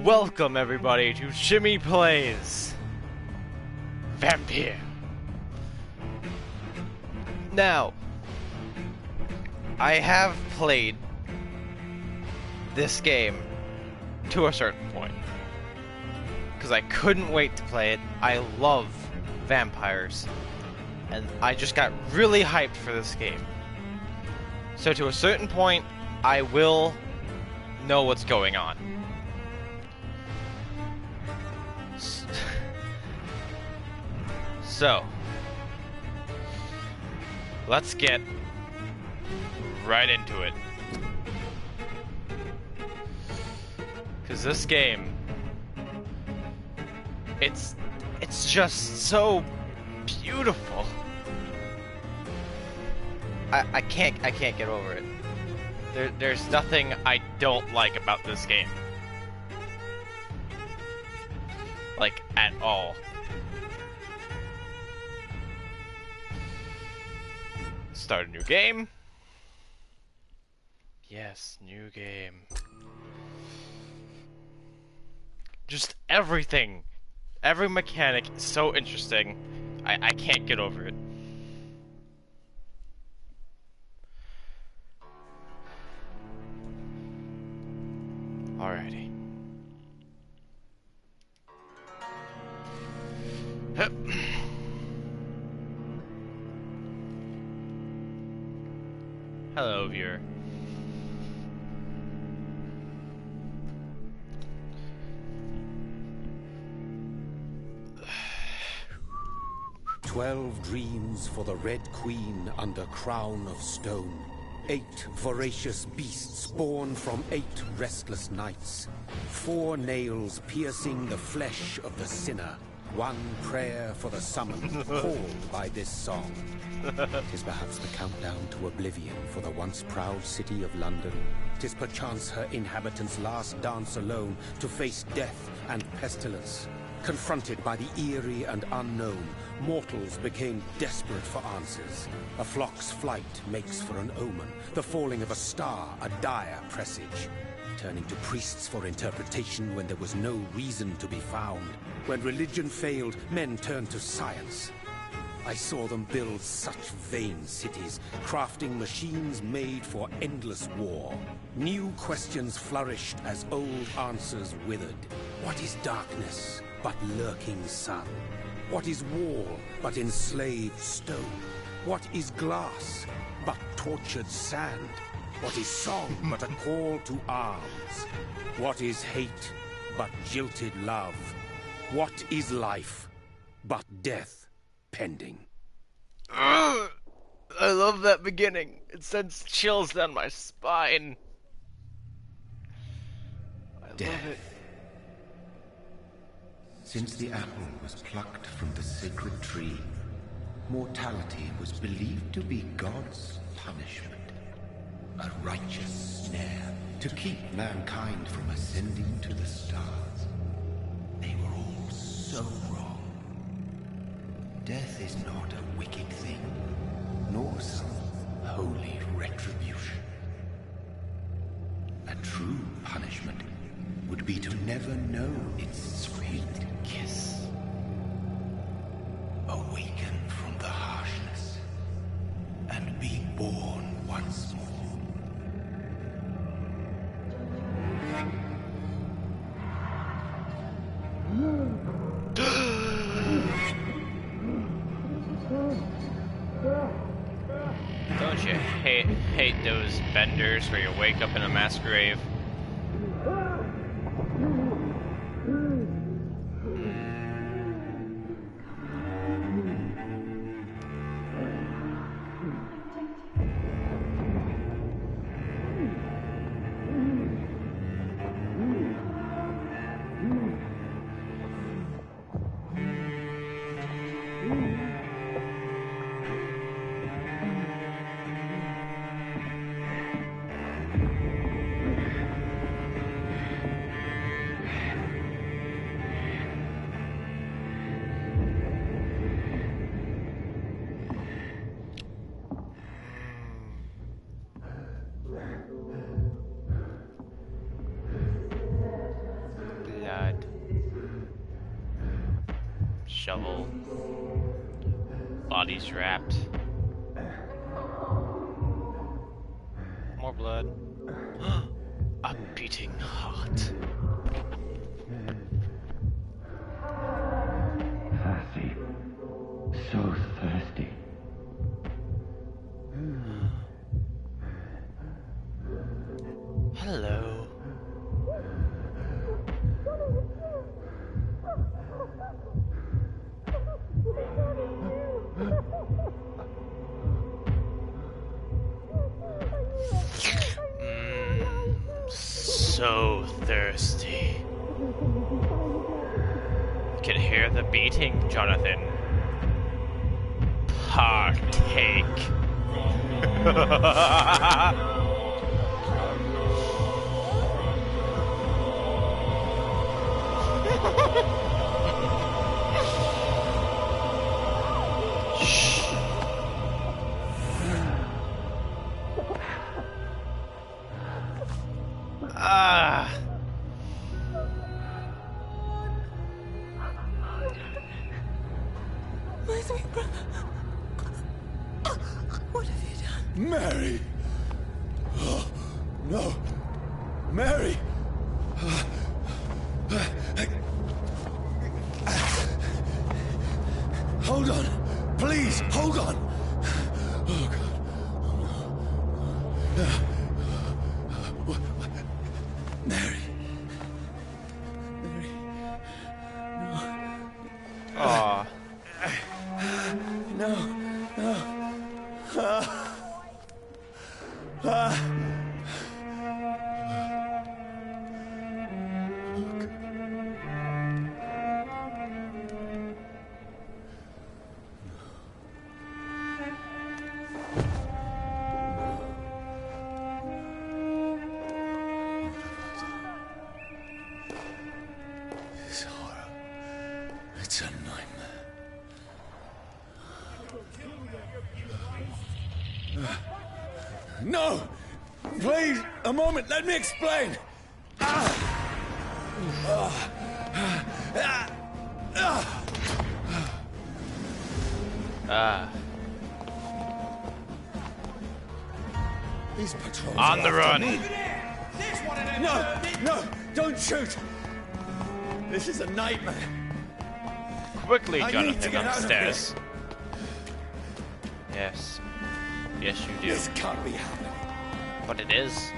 Welcome everybody to Shimmy Plays Vampyr. Now, I have played this game to a certain point, because I couldn't wait to play it. I love vampires, and I just got really hyped for this game. So to a certain point, I will know what's going on. So, let's get right into it. Because this game, it's just so beautiful. I can't get over it. There's nothing I don't like about this game. Like, at all. Start a new game. Yes, new game. Just everything. Every mechanic is so interesting. I can't get over it. Alrighty. Hello, viewer. "12 dreams for the Red Queen under crown of stone. 8 voracious beasts born from 8 restless nights. 4 nails piercing the flesh of the sinner. 1 prayer for the summoned, called by this song. 'Tis perhaps the countdown to oblivion for the once proud city of London. 'Tis perchance her inhabitants' last dance alone to face death and pestilence. Confronted by the eerie and unknown, mortals became desperate for answers. A flock's flight makes for an omen, the falling of a star a dire presage. Turning to priests for interpretation when there was no reason to be found. When religion failed, men turned to science. I saw them build such vain cities, crafting machines made for endless war. New questions flourished as old answers withered. What is darkness but lurking sun? What is wall but enslaved stone? What is glass but tortured sand? What is song but a call to arms? What is hate but jilted love? What is life but death pending? I love that beginning. It sends chills down my spine. I love it. Since the apple was plucked from the sacred tree, mortality was believed to be God's punishment. A righteous snare to keep mankind from ascending to the stars. They were all so wrong. Death is not a wicked thing, nor some holy retribution. A true punishment would be to never know its sweet kiss. Awaken from the harshness and be born once more. Don't you hate those benders where you wake up in a mass grave? shovel. Bodies wrapped. More blood. A beating heart. Thirsty. So thirsty. Hello. So thirsty. You can hear the beating, Jonathan. Partake. Shh. Ah. My sweet brother. What have you done? Mary! Oh, no! Mary! Hold on! Please, hold on! Oh, God. Mary. Mary. Aw. No. No. This horror. It's a nightmare. No! Please, a moment, let me explain! Ah. These patrols On the are after run. me. No! No! Don't shoot! This is a nightmare. Quickly, I need to Jonathan, get up out the of stairs. Yes. Yes, you do. This can't be happening. But it is.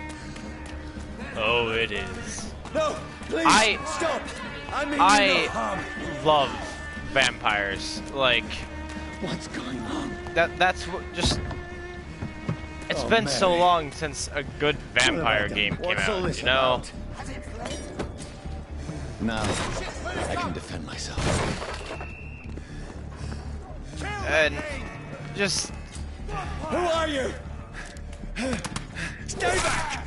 Oh, it is. No! Please! Stop! I mean no harm. love vampires. Like, What's going on? that's what just... It's Oh, been so Mary. long since a good vampire done? game came What's all out, this you know? about? Now, I can defend myself. And just... Who are you? Stay back!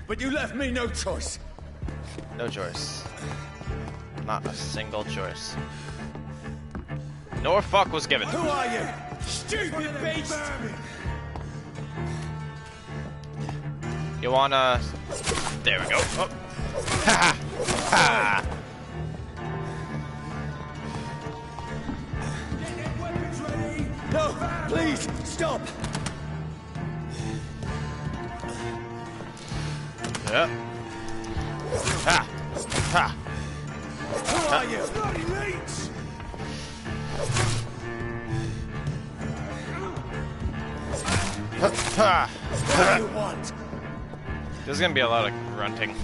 But you left me no choice. No choice. Not a single choice. Nor fuck was given. Who are you? Stupid beast! You wanna... There we go. Oh. Ha ha! No, please, stop! Yeah. Ha! Ha! Who are you? Bloody leech! Ha! What do you want? There's gonna be a lot of grunting.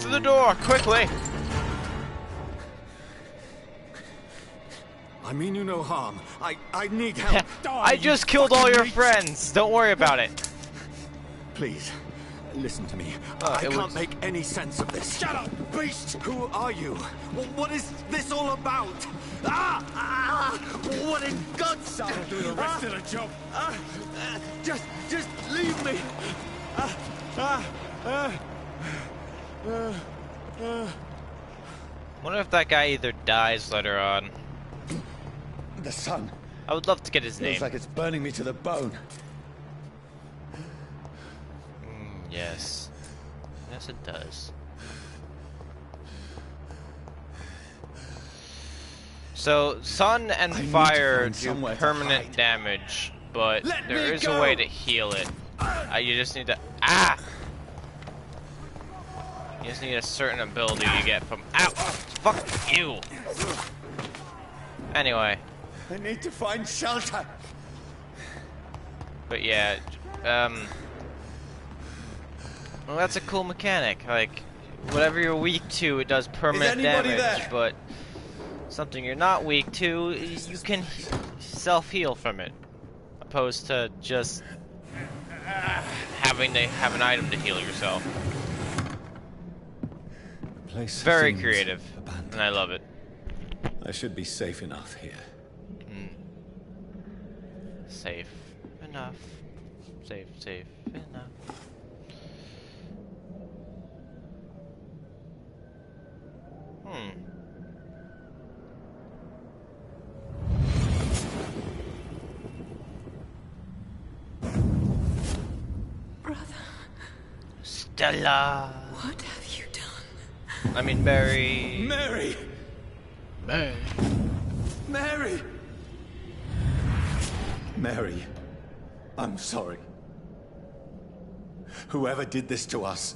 To the door, quickly! I mean you no harm. I need help. I just killed all your friends. Don't worry about it. Please, listen to me. Oh, I it can't was- make any sense of this. Shut up, beast! Who are you? What is this all about? What in God's name? I'll do the rest of the job. Just leave me. Wonder if that guy either dies later on. The sun I would love to get his feels name. like it's burning me to the bone. Yes. Yes, it does. So, sun and I need to fire find do somewhere to permanent hide. damage, but Let there me is a go! way to heal it. You just need to... Ah! You just need a certain ability you get from... Ow! Fuck you! Anyway. I need to find shelter. But yeah, well, that's a cool mechanic. Like, whatever you're weak to, it does permanent anybody damage, there? but something you're not weak to, you can self-heal from it. Opposed to just having to have an item to heal yourself. Place Very seems creative, abandoned. and I love it. I should be safe enough here. Safe enough. Safe enough. Brother, Stella. what have you done? I mean, Barry. Mary! Mary. Mary! Mary, I'm sorry. Whoever did this to us,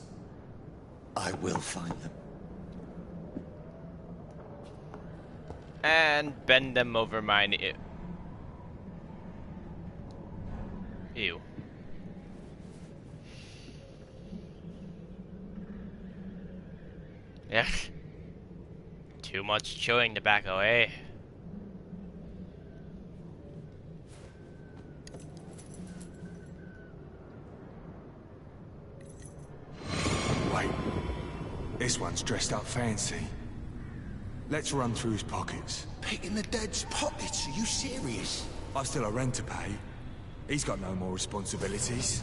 I will find them. And bend them over mine. Ew. Yeah. Too much chewing tobacco, eh? Wait. This one's dressed up fancy. Let's run through his pockets. Picking the dead's pockets? Are you serious? I've still a rent to pay. He's got no more responsibilities.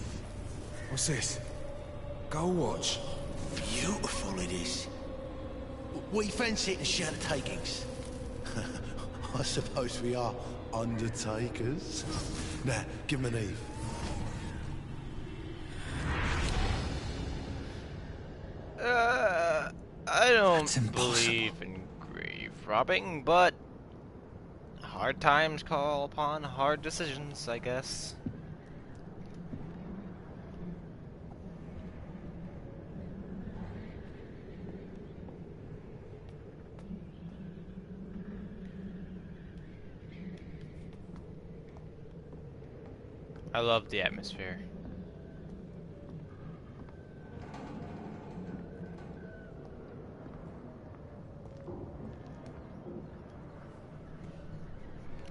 What's this? Gold watch. Beautiful it is. We fancy it and share the takings. I suppose we are undertakers. Now, give him an Eve. I That's don't impossible. believe in grave robbing, but hard times call upon hard decisions, I guess. I love the atmosphere.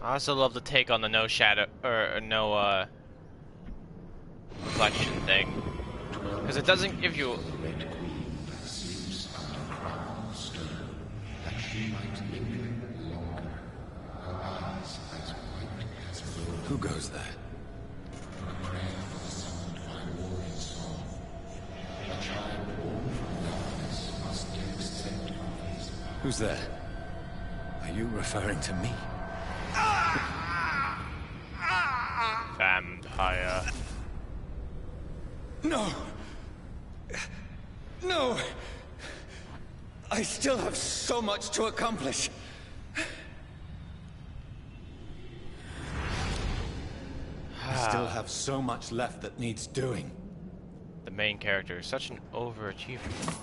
I also love the take on the no shadow or no reflection thing, because it doesn't give you. Red Queen sleeps under crown of stone, that she might linger longer. Her eyes as white as gold. Who goes there? Her prayer was summoned by warring song. A child born from darkness must accept of his power. Who's there? Are you referring to me? Vampire. No! No! I still have so much to accomplish. I still have so much left that needs doing. The main character is such an overachiever.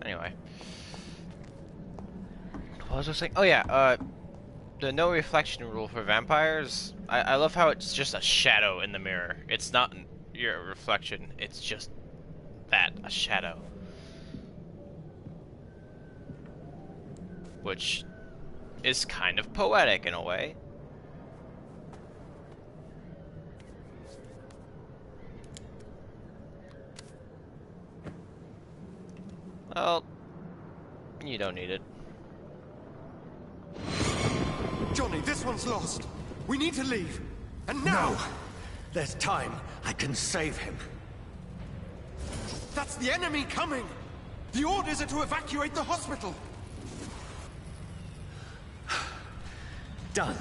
Anyway. What was I saying? Oh yeah, the no reflection rule for vampires. I love how it's just a shadow in the mirror. It's not your reflection, it's just that, a shadow. Which is kind of poetic in a way. Well, you don't need it. Johnny, this one's lost. We need to leave. And now! No! There's time. I can save him. That's the enemy coming! The orders are to evacuate the hospital! Done.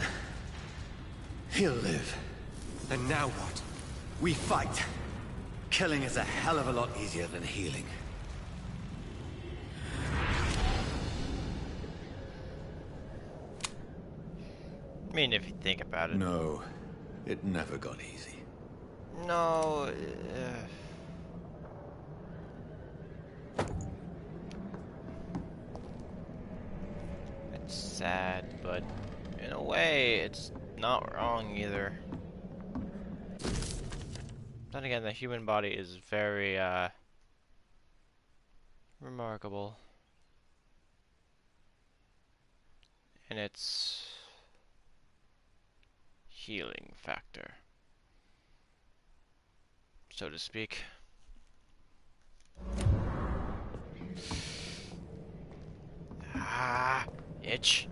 He'll live. And now what? We fight. Killing is a hell of a lot easier than healing. I mean, if you think about it. No, it never got easy. No. It's sad, but in a way, it's not wrong either. Then again, the human body is very, remarkable in its healing factor, so to speak. Ah, itch.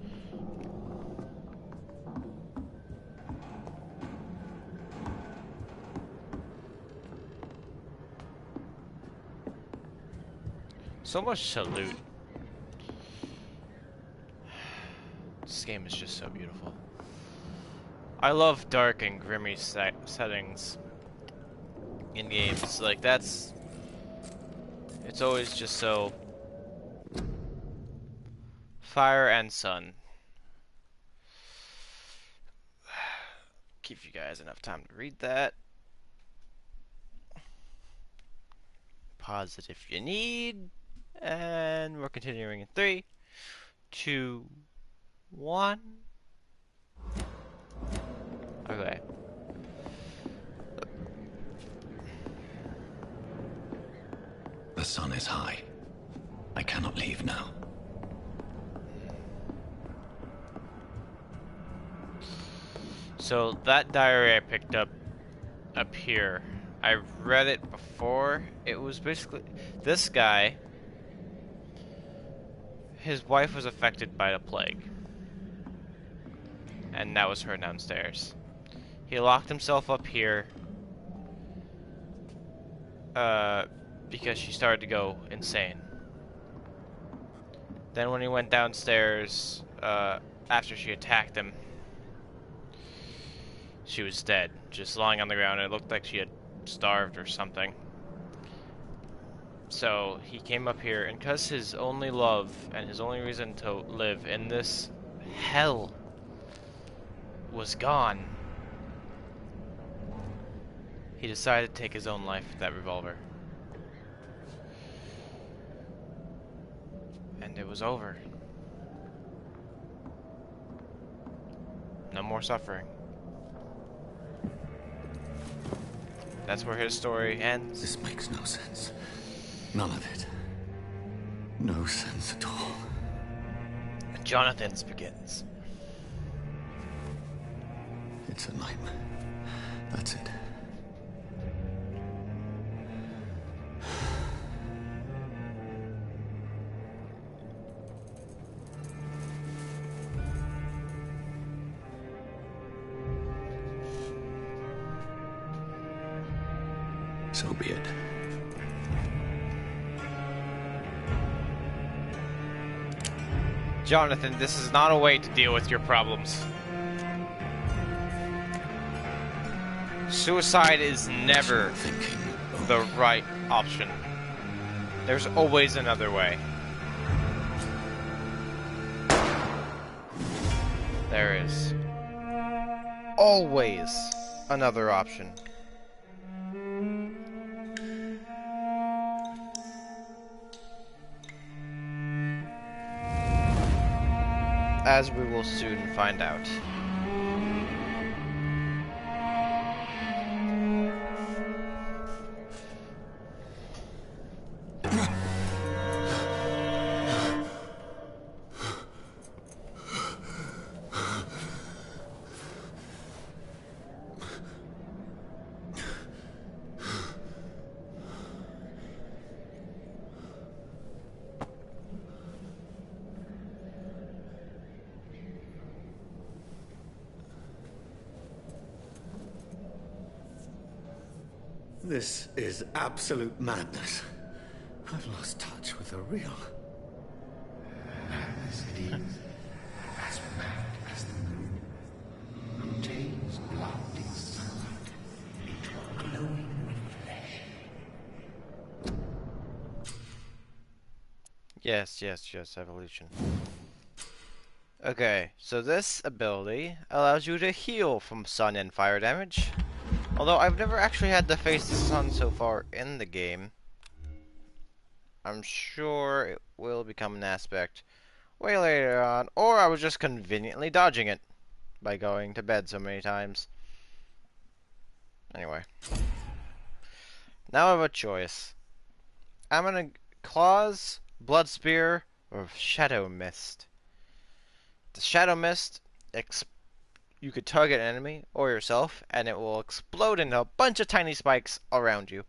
So much to loot. This game is just so beautiful. I love dark and grimy settings in games. Like, it's always just so... Fire and sun. Give you guys enough time to read that. Pause it if you need. And we're continuing in 3, 2, 1. Okay. The sun is high. I cannot leave now. So that diary I picked up here, I read it before. It was basically this guy. His wife was affected by the plague, and that was her downstairs. He locked himself up here because she started to go insane. Then when he went downstairs after she attacked him, she was dead, just lying on the ground. It looked like she had starved or something. So he came up here, and because his only love and his only reason to live in this hell was gone, he decided to take his own life with that revolver. And it was over. No more suffering. That's where his story ends. This makes no sense. None of it. No sense at all. Jonathan's begins. It's a nightmare. That's it. So be it. Jonathan, this is not a way to deal with your problems. Suicide is never the right option. There's always another way. There is always another option. As we will soon find out. This is absolute madness. I've lost touch with the real. Madness it is, as mad as the moon, who takes blinding sunlight into a glowing flesh Yes, evolution. Okay, so this ability allows you to heal from sun and fire damage. Although I've never actually had to face the sun so far in the game. I'm sure it will become an aspect way later on, or I was just conveniently dodging it by going to bed so many times. Anyway. Now I have a choice. I'm gonna Claws, Blood Spear, or Shadow Mist. The Shadow Mist, you could target an enemy or yourself, and it will explode into a bunch of tiny spikes around you.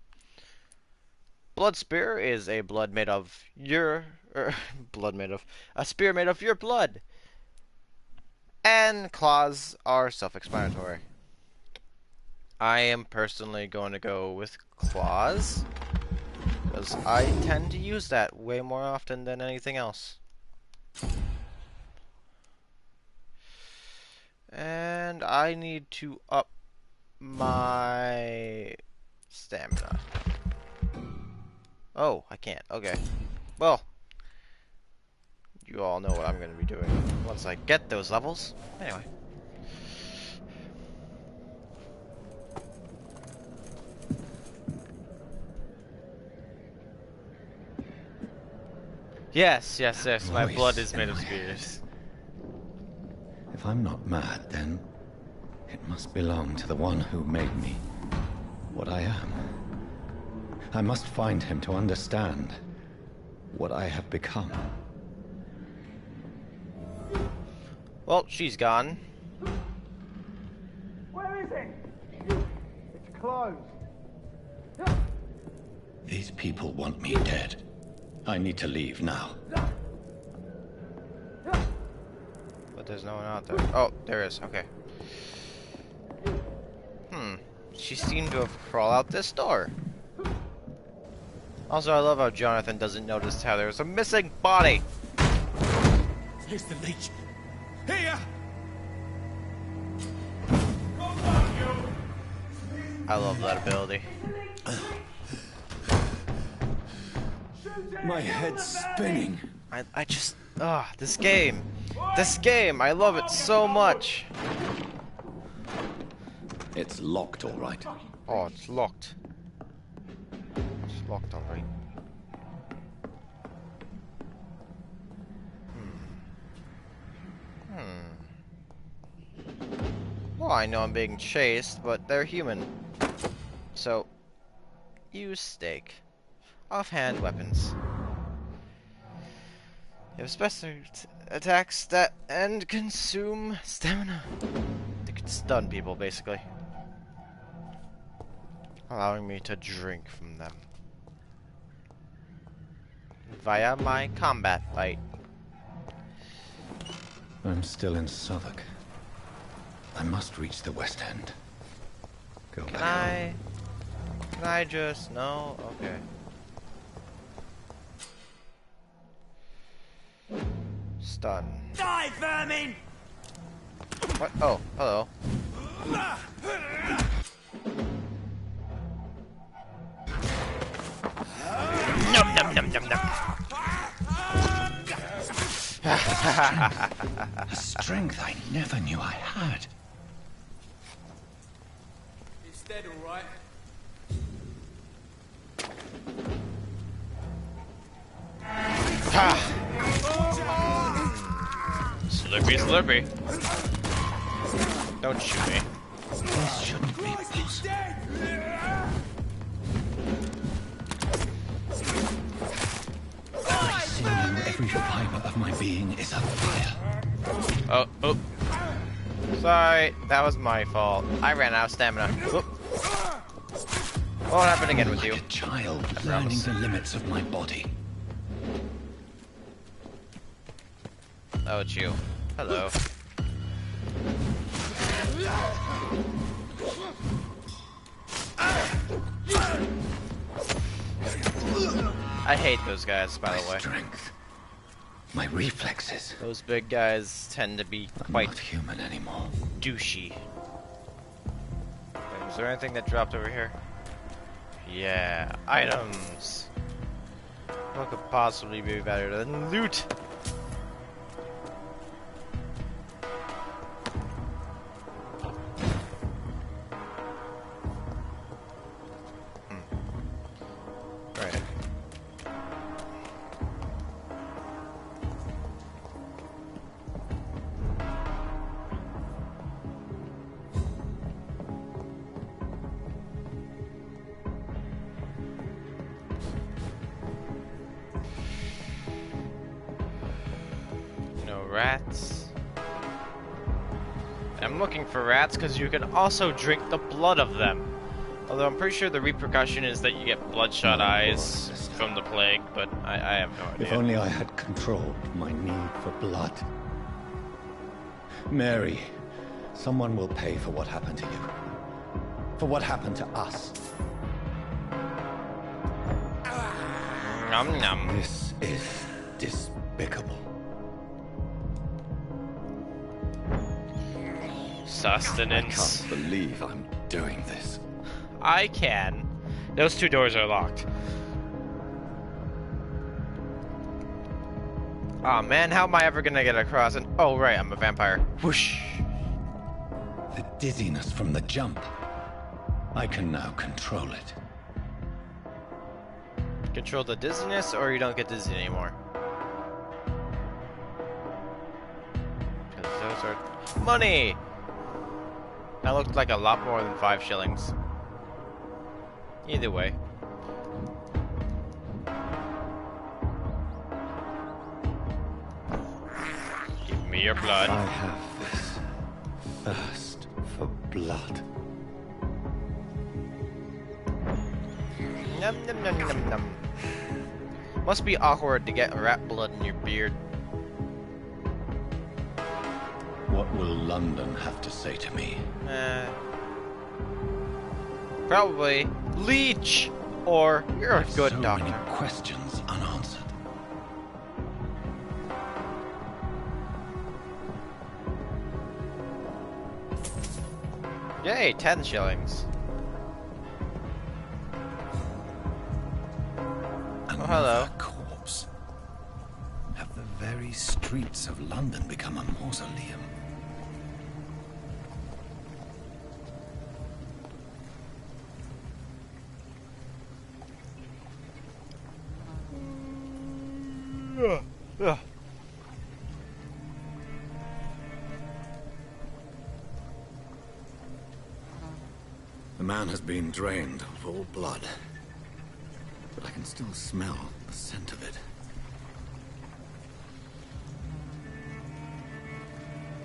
Blood Spear is a blood made of your a spear made of your blood. And Claws are self-explanatory. I am personally going to go with Claws, because I tend to use that way more often than anything else. And I need to up my stamina. Oh, I can't. Okay. Well, you all know what I'm going to be doing once I get those levels. Anyway. Yes, my blood is made of spears. If I'm not mad, then it must belong to the one who made me what I am. I must find him to understand what I have become. Well, she's gone. Where is it? It's closed. These people want me dead. I need to leave now. But there's no one out there. Oh, there is. Okay. She seemed to have crawled out this door. Also, I love how Jonathan doesn't notice how there's a missing body. Here's the leech. Here! I love that ability. My head's spinning. I just... this game. This game, I love it so much. It's locked, all right. Oh, it's locked. It's locked, all right. Well, I know I'm being chased, but they're human. So, use stake. Offhand weapons. You have special attacks that and consume stamina. They could stun people, basically. Allowing me to drink from them. Via my combat light. I'm still in Southwark. I must reach the West End. Go back. Can I just... No? Okay. Stun. Die, vermin! What? Oh, hello. Num num num num num. A strength I never knew I had. It's dead, all right. Ha! Slurpy, slurpy. Don't shoot me. This shouldn't be possible. I see you, every fiber of my being is afire. Oh. Sorry, that was my fault. I ran out of stamina. Whoop. What happened again with you? Like a child learning the limits of my body. Oh, it's you. Hello. I hate those guys, by the way. Strength. My reflexes. Those big guys tend to be quite not human anymore. douchey. Wait, was there anything that dropped over here? Yeah, items. What could possibly be better than loot? Right. No rats. I'm looking for rats because you can also drink the blood of them. Although I'm pretty sure the repercussion is that you get bloodshot eyes from the plague, but I have no idea. If only I had controlled my need for blood. Mary, someone will pay for what happened to you. For what happened to us. Nom nom. This is despicable. Sustenance. I can't believe I'm doing this. I can. Those two doors are locked. Aw, man, how am I ever gonna get across? And oh, right, I'm a vampire. Whoosh. The dizziness from the jump. I can now control it. Control the dizziness, or you don't get dizzy anymore. Because those are money. That looked like a lot more than 5 shillings. Either way. Give me your blood. I have this thirst for blood. Num num num num num. Must be awkward to get rat blood in your beard. What will London have to say to me? Probably leech, or you're a good so doctor. many questions unanswered. Yay, 10 shillings. Another hello. corpse. Have the very streets of London become a mausoleum? Ugh. The man has been drained of all blood, but I can still smell the scent of it.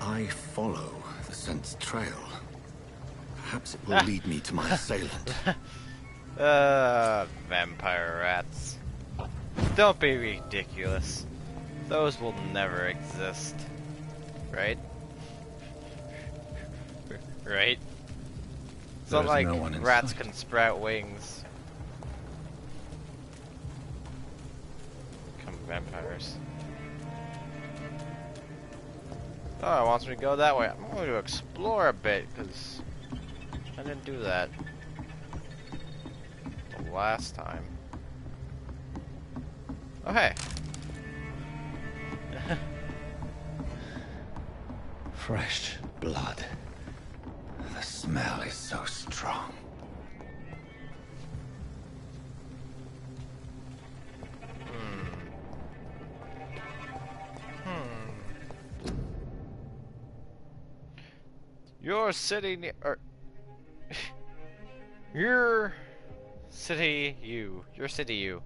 I follow the scent's trail. Perhaps it will lead me to my assailant. Vampire rats. Don't be ridiculous. Those will never exist. Right? Right? It's not There's like no one in rats sight. can sprout wings. Come vampires. Oh, it wants me to go that way. I'm going to explore a bit, because I didn't do that the last time. Oh, hey. Fresh blood. The smell is so strong. Your city, or your city, your city, you.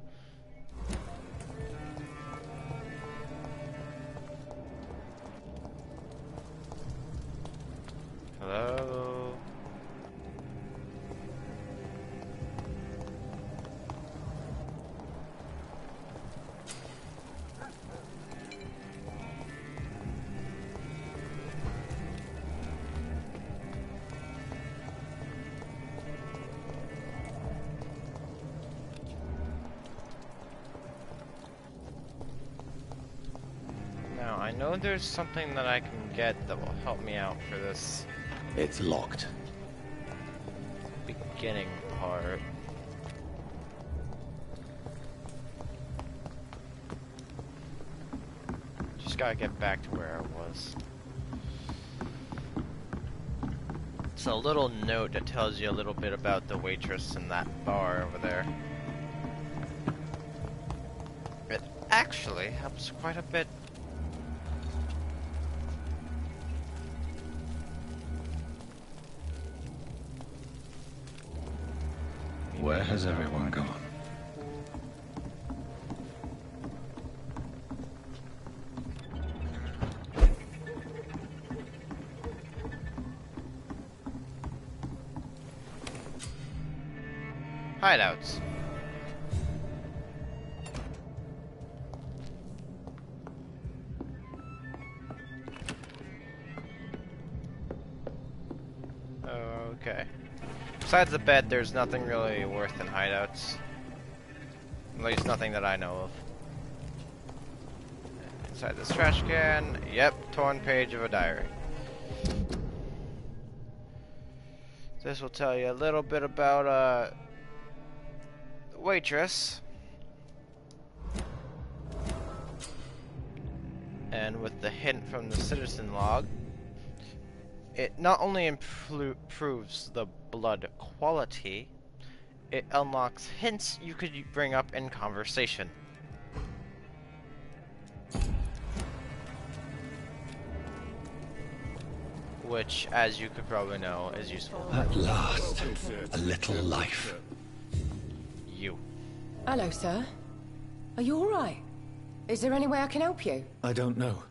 Hello. Now, I know there's something that I can get that will help me out for this It's locked. beginning part. just gotta get back to where I was. It's a little note that tells you a little bit about the waitress in that bar over there. It actually helps quite a bit. Where has everyone gone? Hideouts. Okay. Besides the bed, there's nothing really worth in hideouts. At least nothing that I know of. Inside this trash can, yep, torn page of a diary. This will tell you a little bit about the waitress. And with the hint from the citizen log, it not only improves the blood quality, it unlocks hints you could bring up in conversation. Which, as you could probably know, is useful. At last, a little life. You. Hello, sir. Are you alright? Is there any way I can help you? I don't know.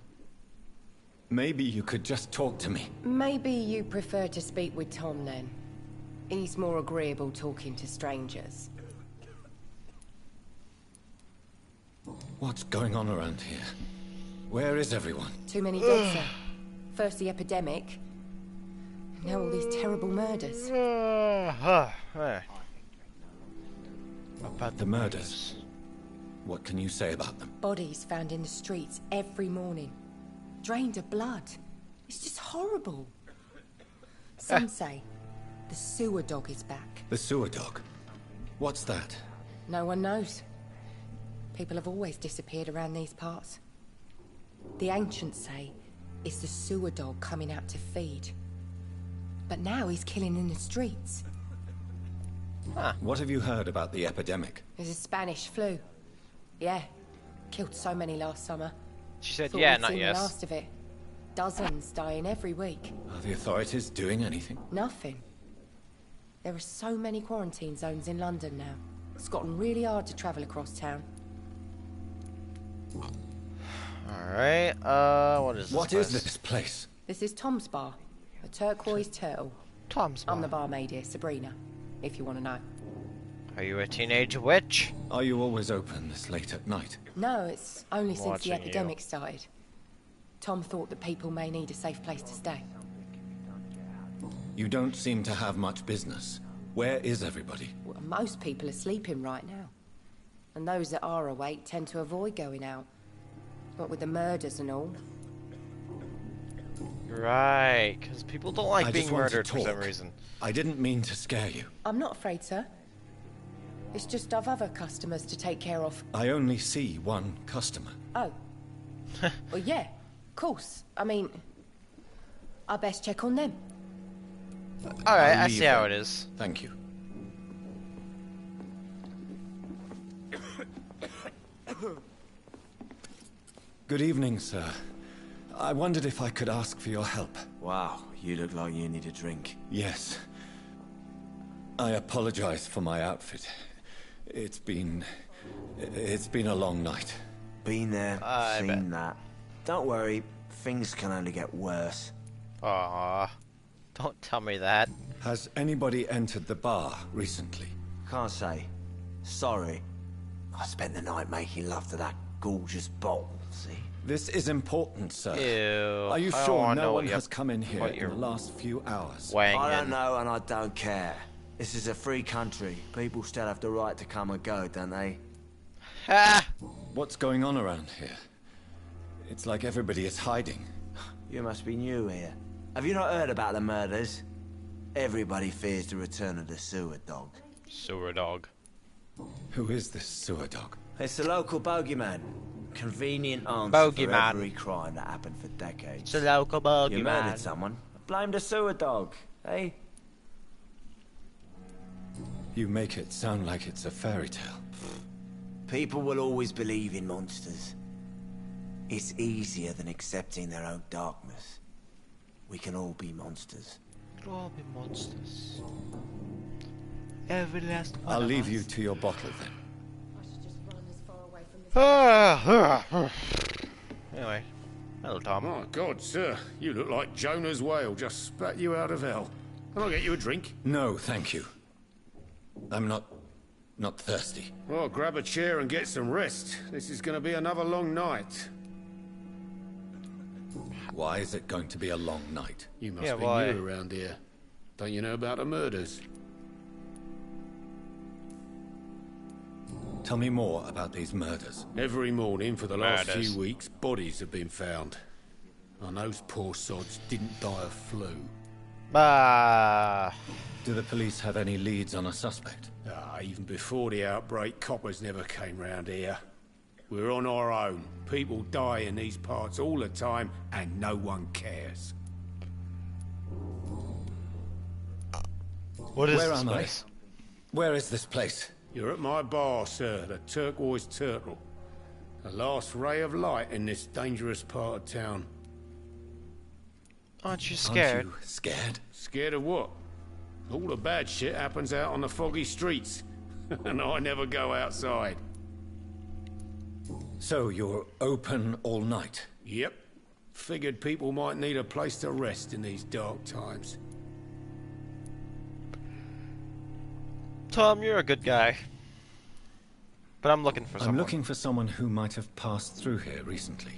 Maybe you could just talk to me. Maybe you prefer to speak with Tom then. He's more agreeable talking to strangers. What's going on around here? Where is everyone? Too many dead, sir. First the epidemic, now all these terrible murders. About the murders. What can you say about them? Bodies found in the streets every morning. Drained of blood. It's just horrible. Some say the sewer dog is back. The sewer dog? What's that? No one knows. People have always disappeared around these parts. The ancients say it's the sewer dog coming out to feed. But now he's killing in the streets. Huh. What have you heard about the epidemic? There's a Spanish flu. Yeah. Killed so many last summer. She said, Thought yeah, we'd not seen yes. the last of it. Dozens dying every week. Are the authorities doing anything? Nothing. There are so many quarantine zones in London now. It's gotten really hard to travel across town. Alright, what is this What place? is this place? This is Tom's bar. A turquoise turtle. Tom's bar. I'm the barmaid here, Sabrina, if you want to know. Are you a teenage witch? Are you always open this late at night? No, it's only since Watching the you. epidemic started. Tom thought that people may need a safe place to stay. You don't seem to have much business. Where is everybody? Well, most people are sleeping right now. And those that are awake tend to avoid going out. What with the murders and all. Right, because people don't like I being just want to murdered for some talk. reason. I didn't mean to scare you. I'm not afraid, sir. It's just I've other customers to take care of. I only see one customer. Oh. Well, yeah, of course. I mean, I best check on them. Alright, I'll I leave see how then. it is. Thank you. Good evening, sir. I wondered if I could ask for your help. Wow, you look like you need a drink. Yes. I apologize for my outfit. It's been a long night. Been there, I seen bet. that. Don't worry, things can only get worse. Aww. Don't tell me that. Has anybody entered the bar recently? Can't say. Sorry. I spent the night making love to that gorgeous bottle, see? This is important, sir. Ew. Are you I don't sure wanna know no what one you're- has come in here what in you're the last few hours? weighing I don't in. know and I don't care. This is a free country. People still have the right to come and go, don't they? Ah! What's going on around here? It's like everybody is hiding. You must be new here. Have you not heard about the murders? Everybody fears the return of the sewer dog. Sewer dog. Who is this sewer dog? It's the local bogeyman. Convenient answer for Bogeyman. every crime that happened for decades. It's a local bogeyman. You murdered someone. Blamed a sewer dog, eh? You make it sound like it's a fairy tale. People will always believe in monsters. It's easier than accepting their own darkness. We can all be monsters. We'll all be monsters. Every last one. I'll of leave us. you to your bottle then. I should just run as far away from this. Anyway, hello Tom. My God, sir, you look like Jonah's whale just spat you out of hell. Can I get you a drink? No, thank you. I'm not thirsty. Well, grab a chair and get some rest. This is going to be another long night. Why is it going to be a long night? You must Yeah, be why? new around here. Don't you know about the murders? Tell me more about these murders. Every morning for the last Murders. few weeks, bodies have been found. And those poor sods didn't die of flu. Do the police have any leads on a suspect? Even before the outbreak, coppers never came round here. We're on our own. People die in these parts all the time, and no one cares. What is Where this am I? place? Where is this place? You're at my bar, sir, the Turquoise Turtle. The last ray of light in this dangerous part of town. Aren't you scared? Aren't you scared? Scared of what? All the bad shit happens out on the foggy streets. And I never go outside. So you're open all night? Yep. Figured people might need a place to rest in these dark times. Tom, you're a good guy. But I'm looking for someone. I'm looking for someone who might have passed through here recently.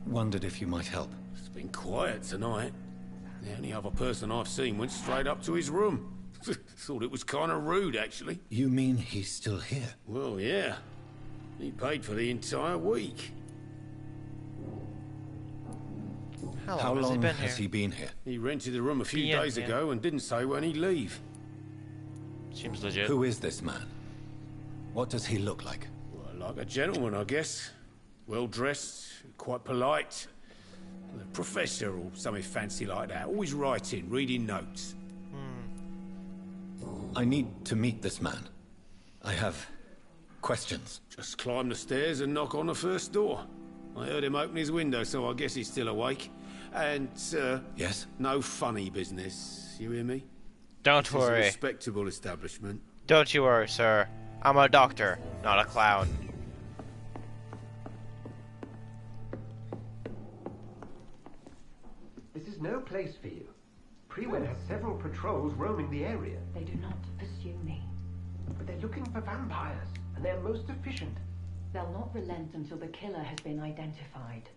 Wondered if you might help. It's been quiet tonight. The only other person I've seen went straight up to his room. Thought it was kind of rude, actually. You mean he's still here? Well, yeah. He paid for the entire week. How long has he been here? He rented the room a few days ago and didn't say when he'd leave. Seems legit. Who is this man? What does he look like? Well, like a gentleman, I guess. Well-dressed, quite polite. A professor or something fancy like that. Always writing, reading notes. I need to meet this man. I have questions. Just climb the stairs and knock on the first door. I heard him open his window, so I guess he's still awake. And, sir... Yes? No funny business. You hear me? Don't This is a worry. respectable establishment. Don't you worry, sir. I'm a doctor, not a clown. This is no place for you. Prewen has several patrols roaming the area. They do not pursue me. But they're looking for vampires, and they're most efficient. They'll not relent until the killer has been identified.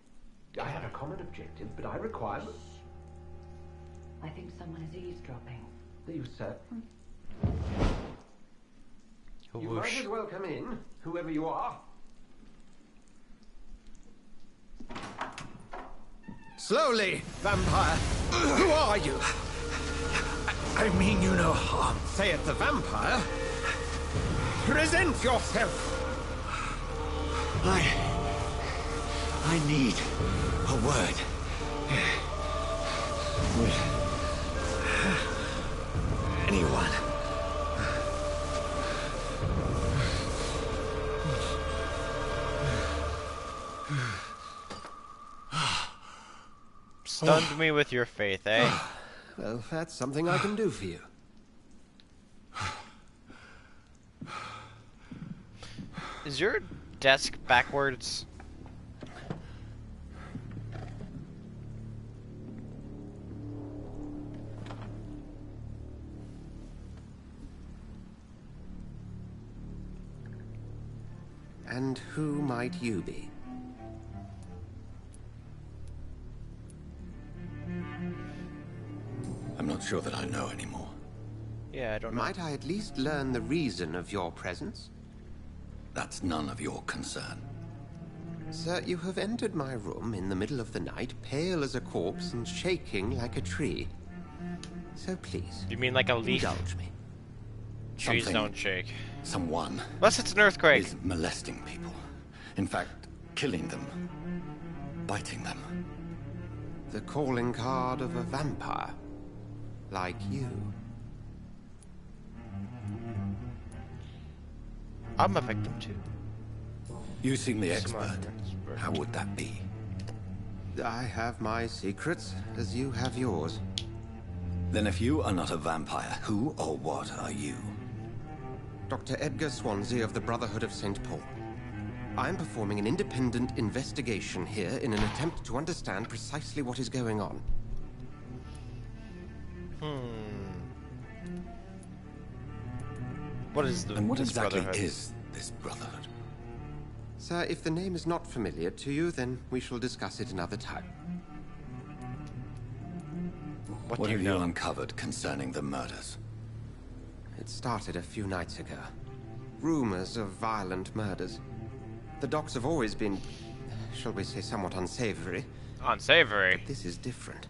I have a common objective, but I require... I think someone is eavesdropping. Are you certain? You Whoosh. might as well come in, whoever you are. Slowly, vampire. Who are you? I mean you no harm. Say it, the vampire. Present yourself. I need a word. With anyone. Stunned me with your faith, eh? Well, that's something I can do for you. Is your desk backwards? And who might you be? I'm not sure that I know anymore. Yeah, I don't know. Might I at least learn the reason of your presence? That's none of your concern. Sir, you have entered my room in the middle of the night, pale as a corpse and shaking like a tree. So please, You mean like a leaf? indulge me. Trees Something- don't shake. Someone Unless it's an earthquake. is molesting people. In fact, killing them, biting them. The calling card of a vampire. Like you. I'm a victim too. You seem the Smart expert. How would that be? I have my secrets, as you have yours. Then if you are not a vampire, who or what are you? Dr. Edgar Swansea of the Brotherhood of St. Paul. I'm performing an independent investigation here in an attempt to understand precisely what is going on. What is the And what this exactly brotherhood? is this brotherhood? Sir, if the name is not familiar to you, then we shall discuss it another time. What do have you know? you uncovered concerning the murders? It started a few nights ago. Rumors of violent murders. The docks have always been, shall we say, somewhat unsavory. Unsavory? This is different.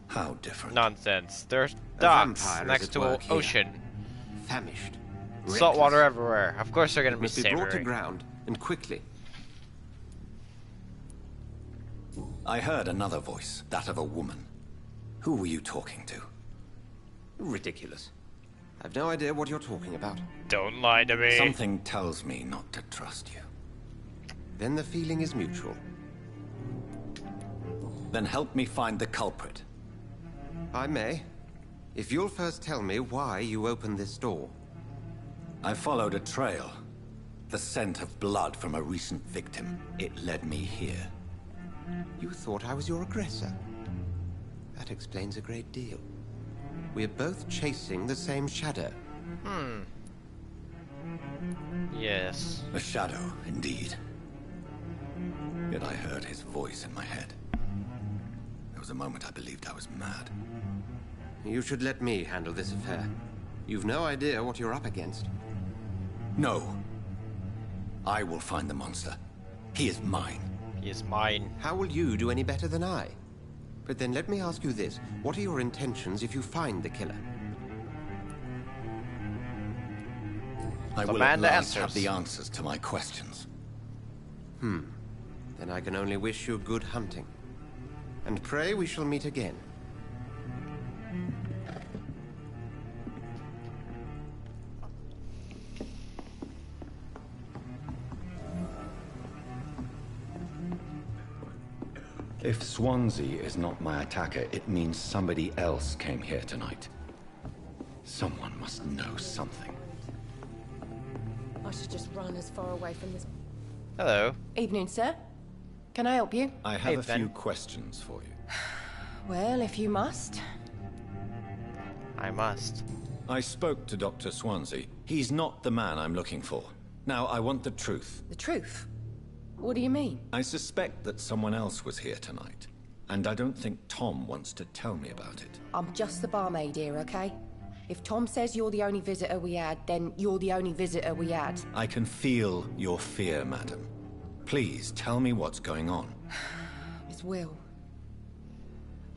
How different? Nonsense. There's A docks vampire is next at to work an here. ocean. Famished. Salt water reckless. everywhere. Of course they're gonna It be must be brought to savory. ground, and quickly. I heard another voice, that of a woman. Who were you talking to? Ridiculous. I've no idea what you're talking about. Don't lie to me. Something tells me not to trust you. Then the feeling is mutual. Then help me find the culprit. I may. If you'll first tell me why you opened this door. I followed a trail. The scent of blood from a recent victim. It led me here. You thought I was your aggressor. That explains a great deal. We're both chasing the same shadow. Yes. A shadow, indeed. Yet I heard his voice in my head. There was a moment I believed I was mad. You should let me handle this affair. You've no idea what you're up against. No. I will find the monster. He is mine. He is mine. How will you do any better than I? But then let me ask you this. What are your intentions if you find the killer? I will at last have the answers to my questions. Then I can only wish you good hunting. And pray we shall meet again. If Swansea is not my attacker, it means somebody else came here tonight. Someone must know something. I should just run as far away from this. Hello. Evening, sir. Can I help you? I have Hey, a Ben. few questions for you. Well, if you must. I must. I spoke to Dr. Swansea. He's not the man I'm looking for. Now, I want the truth. The truth? What do you mean? I suspect that someone else was here tonight. And I don't think Tom wants to tell me about it. I'm just the barmaid here, okay? If Tom says you're the only visitor we had, then you're the only visitor we had. I can feel your fear, madam. Please tell me what's going on. It's Will.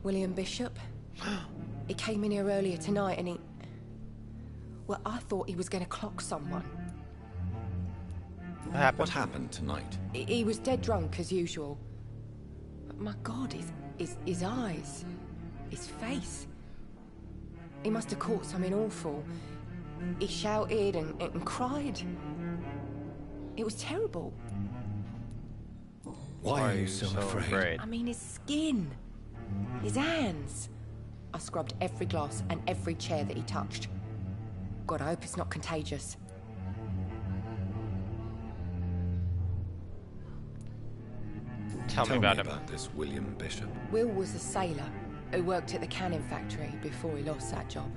William Bishop. He came in here earlier tonight and he... Well, I thought he was going to clock someone. What happened? What happened tonight? He was dead drunk, as usual. But my God, his eyes, his face. He must have caught something awful. He shouted and cried. It was terrible. Why are you so afraid? I mean, his skin, his hands. I scrubbed every glass and every chair that he touched. God, I hope it's not contagious. Tell me about him. This William Bishop. Will was a sailor who worked at the canning factory before he lost that job.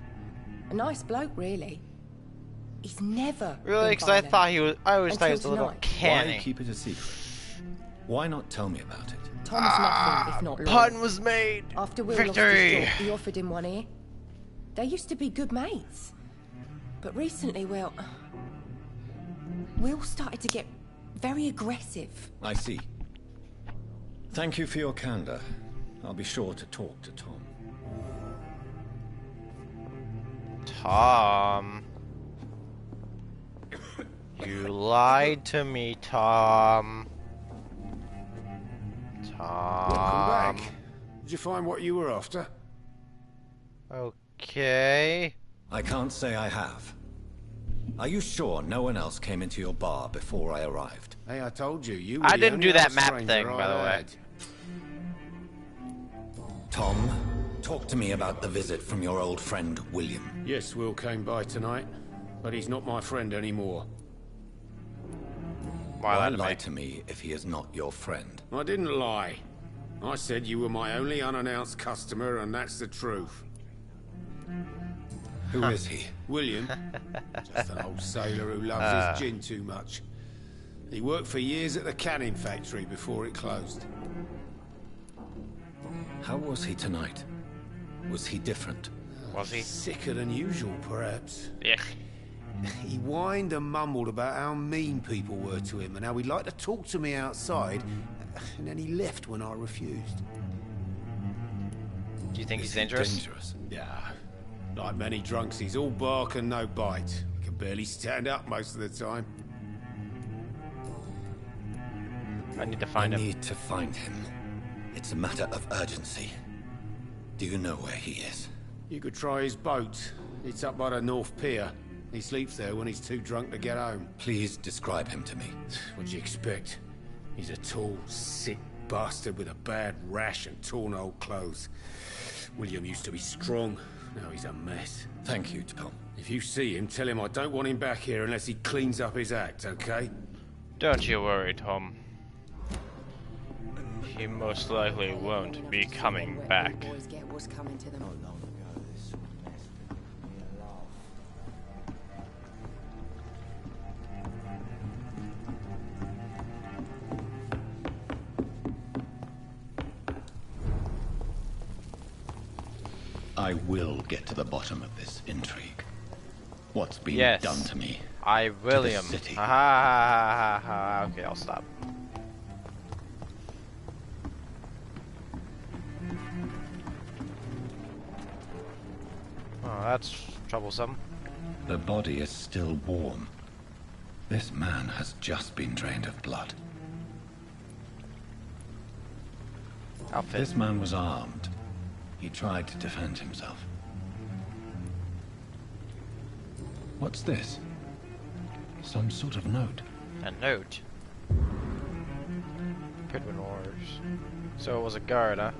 A nice bloke, really. He's never Really? been Because I violent. thought he was. I always thought he was a Until little tonight. canny. Why keep it a secret? Why not tell me about it? Tom's nothing if not loyal. Pun was made. After Will Victory. lost his job, he offered him one ear. They used to be good mates. But recently, well... Will started to get very aggressive. I see. Thank you for your candor. I'll be sure to talk to Tom. Tom. You lied to me, Tom. Welcome back. Did you find what you were after? Okay. I can't say I have. Are you sure no one else came into your bar before I arrived? Hey, I told you, you were I the didn't only do that other map stranger thing, I by the way. had. Tom, talk to me about the visit from your old friend, William. Yes, Will came by tonight, but he's not my friend anymore. Why lie to me if he is not your friend? I didn't lie. I said you were my only unannounced customer, and that's the truth. Who is he? William. Just an old sailor who loves his gin too much. He worked for years at the canning factory before it closed. How was he tonight? Was he different? Was he? Sicker than usual, perhaps. Yeah. He whined and mumbled about how mean people were to him and how he'd like to talk to me outside, and then he left when I refused. Do you think he's dangerous? Dangerous. Yeah. Like many drunks, he's all bark and no bite. He can barely stand up most of the time. I need to find him. I need to find him. It's a matter of urgency. Do you know where he is? You could try his boat. It's up by the North Pier. He sleeps there when he's too drunk to get home. Please describe him to me. What'd you expect? He's a tall, sick bastard with a bad rash and torn old clothes. William used to be strong. Now he's a mess. Thank you, Tom. If you see him, tell him I don't want him back here unless he cleans up his act, okay? Don't you worry, Tom. He most likely won't be coming back. Boys get what's coming to them. I will get to the bottom of this intrigue. What's been done to me? William. City. Ha ha ha ha ha. Okay, I'll stop. Oh, that's troublesome. The body is still warm. This man has just been drained of blood. Outfit. This man was armed. He tried to defend himself. What's this? Some sort of note. A note. Pidwin orders. So it was a guard, huh?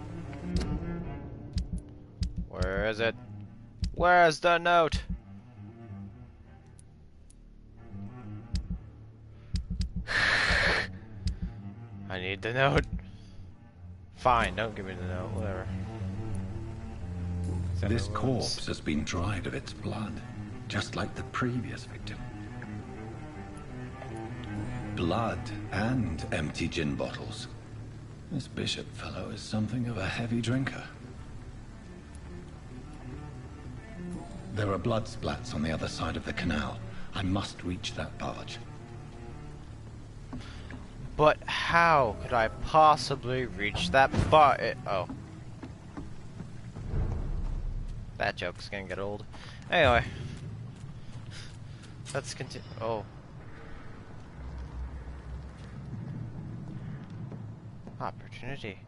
Where is it? Where's the note? I need the note. Fine, don't give me the note, whatever. This corpse has been dried of its blood, just like the previous victim. Blood and empty gin bottles. This bishop fellow is something of a heavy drinker. There are blood splats on the other side of the canal. I must reach that barge. But how could I possibly reach that barge? Oh. That joke's gonna get old. Anyway. Let's continue. Oh. Opportunity.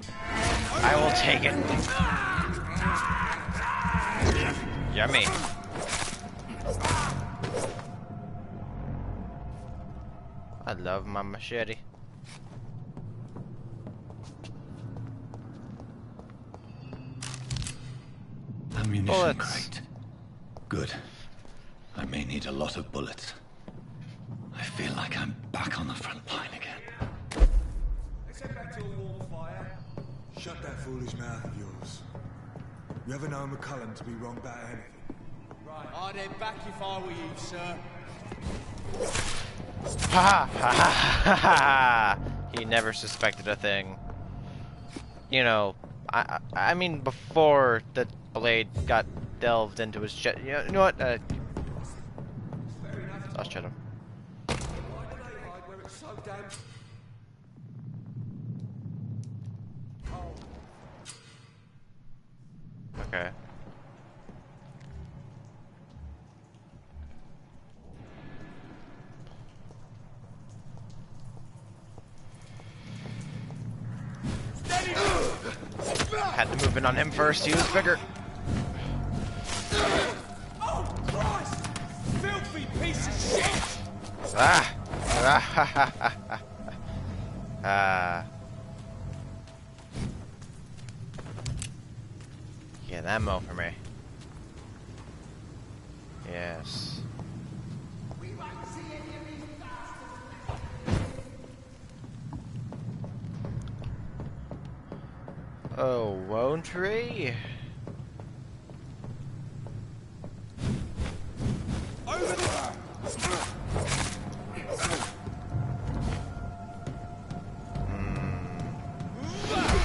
I will take it. Yummy. I love my machete. Ammunition Bullets. crate. Good. I may need a lot of bullets. I feel like I'm back on the front line again. Let's head back to a warm fire. Shut that foolish mouth of yours. You ever known McCullum to be wrong about anything? Right, I'd head back if I were you, sir. Ha ha ha ha ha! He never suspected a thing. You know, I mean, before the blade got delved into his chest. You know what? I'll shut him. Okay. Had to move in on him first. He was bigger. Oh, Christ! Filthy piece of shit! Ah. Get ammo for me. Yes. Oh, won't we? Over there!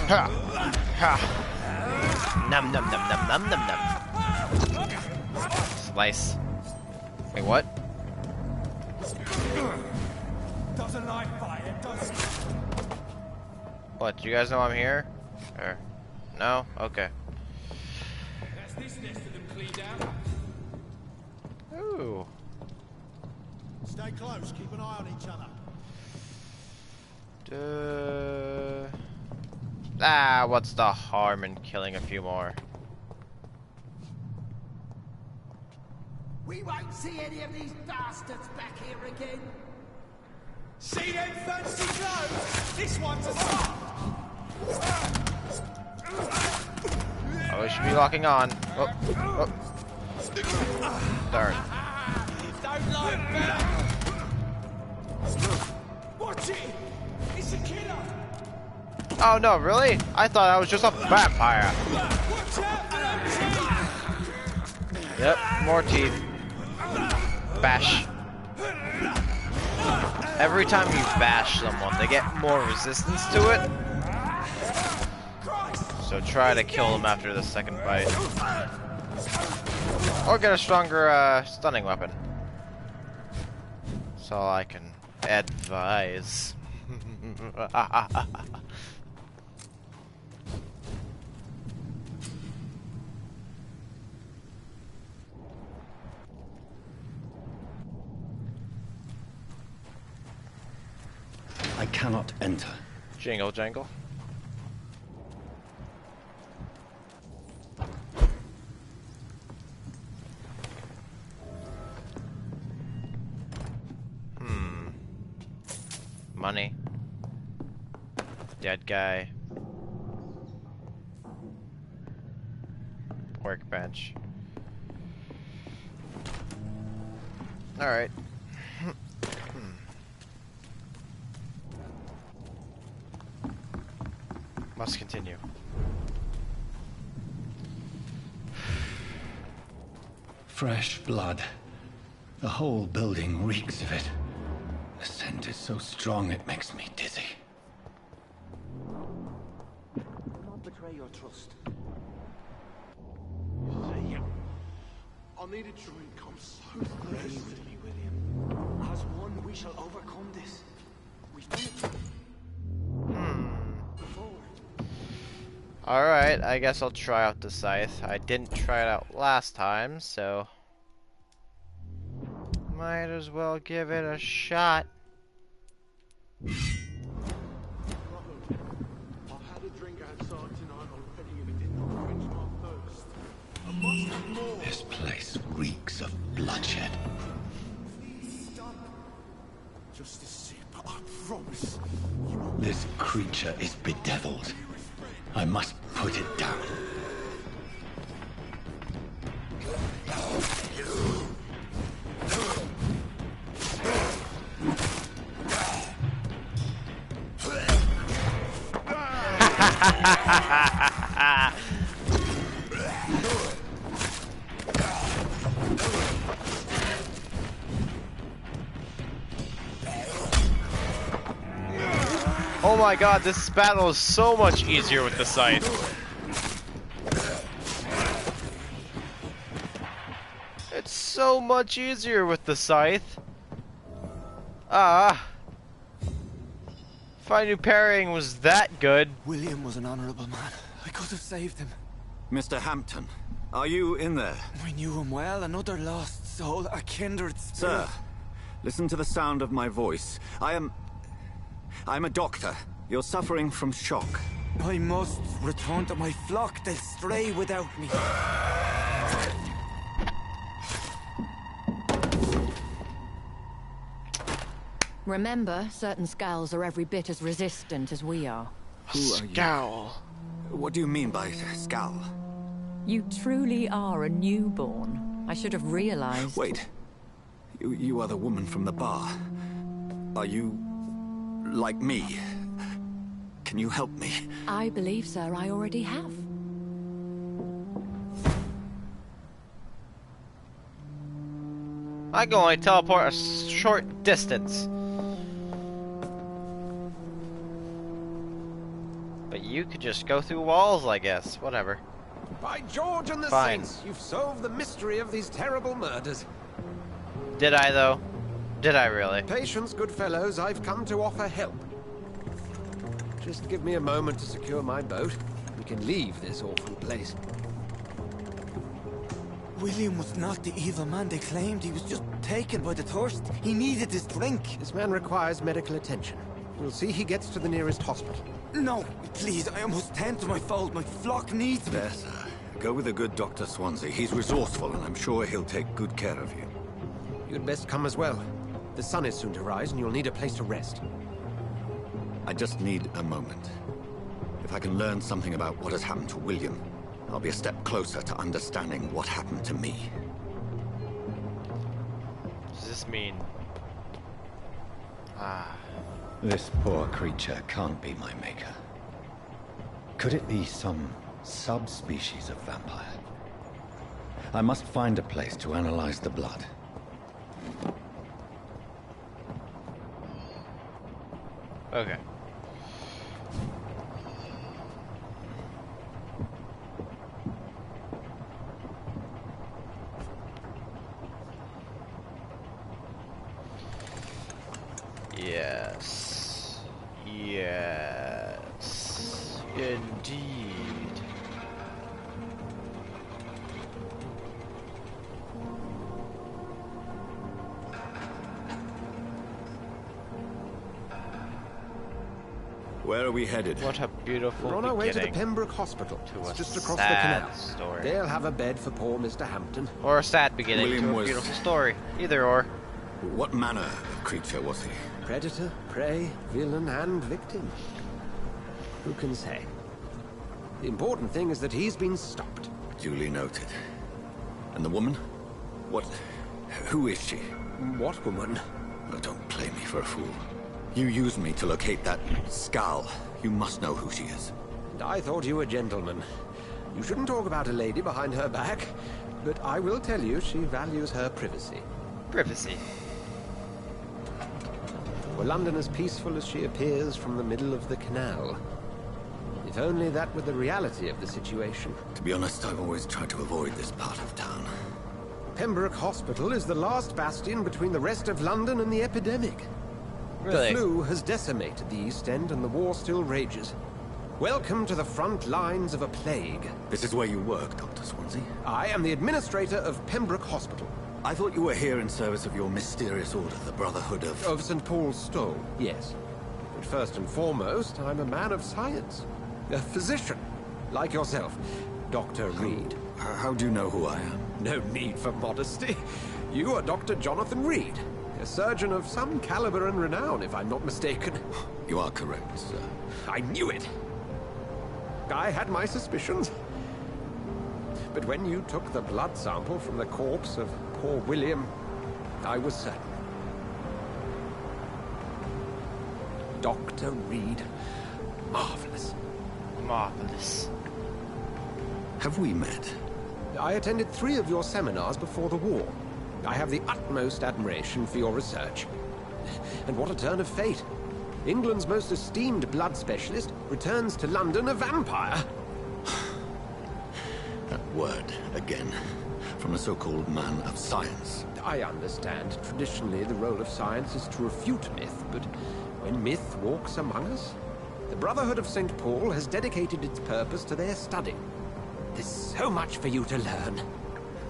Ha! Ha! Num num num num num num num. Slice. Wait, what? Doesn't like fire, does it? What? Do you guys know I'm here? Or no? Okay. That's this nest of them cleaned out. Ooh. Stay close. Keep an eye on each other. What's the harm in killing a few more? We won't see any of these bastards back here again. See them fancy clothes? This one's a sock. Oh, we should be locking on. Oh, oh. Darn. Don't like that. Watch it! It's a killer! Oh no, really? I thought I was just a vampire. Watch out for them teeth! Yep, more teeth. Bash. Every time you bash someone, they get more resistance to it. So try to kill them after the second bite. Or get a stronger stunning weapon. That's all I can advise. I cannot enter. Jingle jangle. Money. Dead guy. Workbench. Alright. Must continue. Fresh blood. The whole building reeks of it. The scent is so strong it makes me dizzy. Do not betray your trust. I need a drink. I'm so thirsty. With me, William. As one, we shall overcome this. We've done it before. Alright, I guess I'll try out the scythe. I didn't try it out last time, so might as well give it a shot. I've had a drink outside tonight already and it did not quench my thirst. I must have more. This place reeks of bloodshed. Please stop. Just a sip, I promise. You This creature is bedeviled. I must put it down. Oh my god, this battle is so much easier with the scythe. It's so much easier with the scythe. If I knew parrying was that good. William was an honorable man. I could have saved him. Mr. Hampton, are you in there? We knew him well, another lost soul, a kindred spirit. Sir, listen to the sound of my voice. I'm a doctor. You're suffering from shock. I must return to my flock. They'll stray without me. Remember, certain skulls are every bit as resistant as we are. Who are you? Scowl. What do you mean by scowl? You truly are a newborn. I should have realized. Wait. You are the woman from the bar. Are you... like me? Can you help me? I believe, sir, I already have. I can only teleport a short distance. But you could just go through walls, I guess. Whatever. By George and the Fine. saints, you've solved the mystery of these terrible murders. Did I, though? Did I really? Patience, good fellows, I've come to offer help. Just give me a moment to secure my boat. We can leave this awful place. William was not the evil man they claimed. He was just taken by the thirst. He needed his drink. This man requires medical attention. We'll see he gets to the nearest hospital. No, please, I must tend to my fold. My flock needs me. Yes, sir. Go with the good Dr. Swansea. He's resourceful, and I'm sure he'll take good care of you. You'd best come as well. The sun is soon to rise, and you'll need a place to rest. I just need a moment. If I can learn something about what has happened to William, I'll be a step closer to understanding what happened to me. Does this mean... This poor creature can't be my maker. Could it be some subspecies of vampire? I must find a place to analyze the blood. Okay. Yes. Yes. Indeed. Where are we headed? What a beautiful We're on our way to the beginning Pembroke Hospital. to It's a just across the sad canal. story. They'll have a bed for poor Mr. Hampton. Or a sad beginning William to a was- beautiful story. Either or. What manner of creature was he? Predator, prey, villain, and victim. Who can say? The important thing is that he's been stopped. Duly noted. And the woman? What... who is she? What woman? Oh, don't play me for a fool. You used me to locate that skull. You must know who she is. And I thought you a gentleman. You shouldn't talk about a lady behind her back, but I will tell you she values her privacy. Privacy. Were London as peaceful as she appears from the middle of the canal? If only that were the reality of the situation. To be honest, I've always tried to avoid this part of town. Pembroke Hospital is the last bastion between the rest of London and the epidemic. Really? The flu has decimated the East End and the war still rages. Welcome to the front lines of a plague. This is where you work, Dr. Swansea? I am the administrator of Pembroke Hospital. I thought you were here in service of your mysterious order, the Brotherhood of... Of St. Paul's Stole, yes. But first and foremost, I'm a man of science. A physician, like yourself, Dr. Reed. How do you know who I am? No need for modesty. You are Dr. Jonathan Reed, a surgeon of some caliber and renown, if I'm not mistaken. You are correct, sir. I knew it! I had my suspicions. But when you took the blood sample from the corpse of poor William, I was certain. Dr. Reed. Marvelous. Marvelous. Have we met? I attended 3 of your seminars before the war. I have the utmost admiration for your research. And what a turn of fate. England's most esteemed blood specialist returns to London a vampire. That word, again. From a so-called man of science. I understand. Traditionally, the role of science is to refute myth, but when myth walks among us, the Brotherhood of St. Paul has dedicated its purpose to their study. There's so much for you to learn.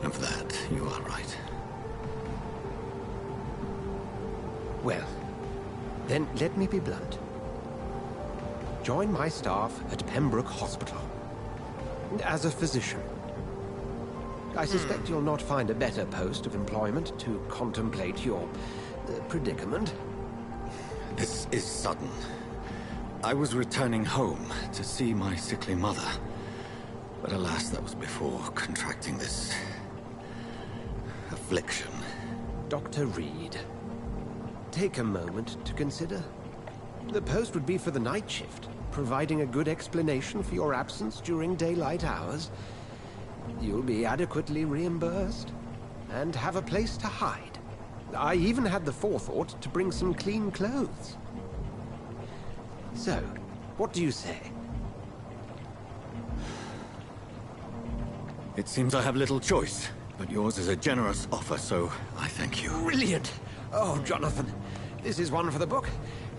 Of that, you are right. Well, then let me be blunt. join my staff at Pembroke Hospital. As a physician. I suspect you'll not find a better post of employment to contemplate your predicament. This is sudden. I was returning home to see my sickly mother. But alas, that was before contracting this affliction. Dr. Reed, take a moment to consider. The post would be for the night shift, providing a good explanation for your absence during daylight hours. You'll be adequately reimbursed, and have a place to hide. I even had the forethought to bring some clean clothes. So, what do you say? It seems I have little choice, but yours is a generous offer, so I thank you. Brilliant! Oh, Jonathan, this is one for the book,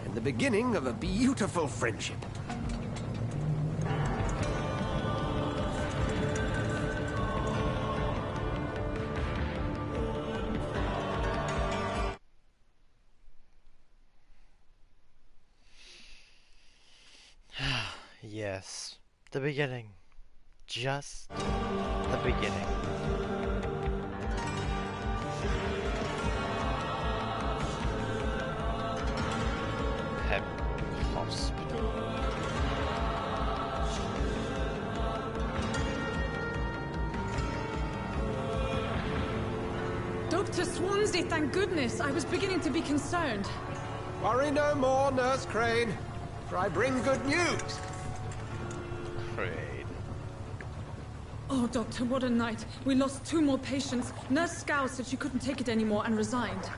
and the beginning of a beautiful friendship. Yes, the beginning. Just the beginning. Pep Hospital. Dr. Swansea, thank goodness. I was beginning to be concerned. Worry no more, Nurse Crane, for I bring good news. Crane. Oh, Doctor, what a night. We lost 2 more patients. Nurse Scow said she couldn't take it anymore and resigned.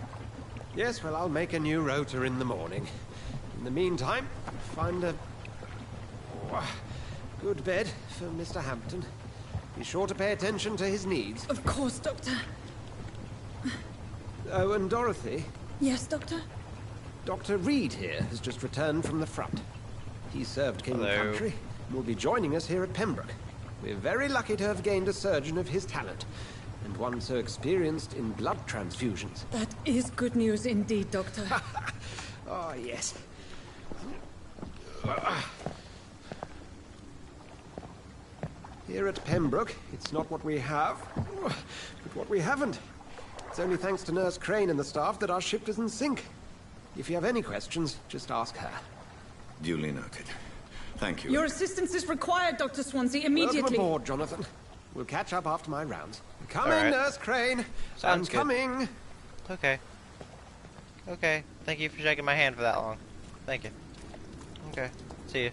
Yes, well, I'll make a new rota in the morning. In the meantime, find a good bed for Mr. Hampton. Be sure to pay attention to his needs. Of course, Doctor. Oh, and Dorothy? Yes, Doctor? Dr. Reed here has just returned from the front. He served King and Country and will be joining us here at Pembroke. We're very lucky to have gained a surgeon of his talent, and one so experienced in blood transfusions. That is good news indeed, Doctor. Oh, yes. Here at Pembroke, it's not what we have, but what we haven't. It's only thanks to Nurse Crane and the staff that our ship is in sync. If you have any questions, just ask her. Duly noted. Thank you. Your assistance is required, Dr. Swansea, immediately. Welcome aboard, Jonathan. We'll catch up after my rounds. Come All in, right. Nurse Crane. Sounds good. Coming. Okay. Okay. Thank you for shaking my hand for that long. Thank you. Okay. See you.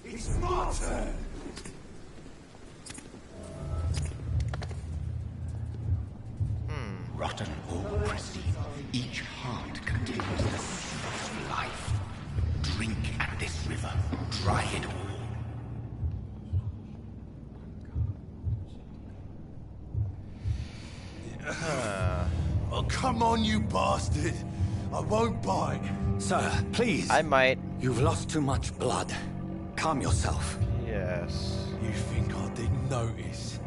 It's my turn! Rotten or pristine, each heart contains the source of life. Drink at this river, dry it all. Oh, come on, you bastard! I won't bite. Sir, please. I might. You've lost too much blood. Calm yourself. Yes. You think I didn't notice?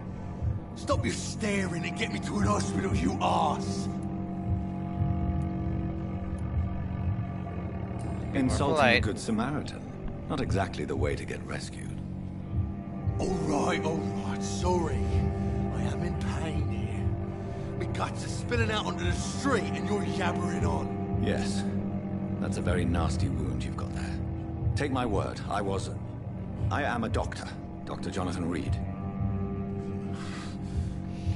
Stop your staring and get me to an hospital, you arse! Insulting a good Samaritan. Not exactly the way to get rescued. Alright, sorry. I am in pain here. My guts are spilling out onto the street and you're yabbering on. Yes. That's a very nasty wound you've got there. Take my word, I am a doctor. Dr. Jonathan Reed.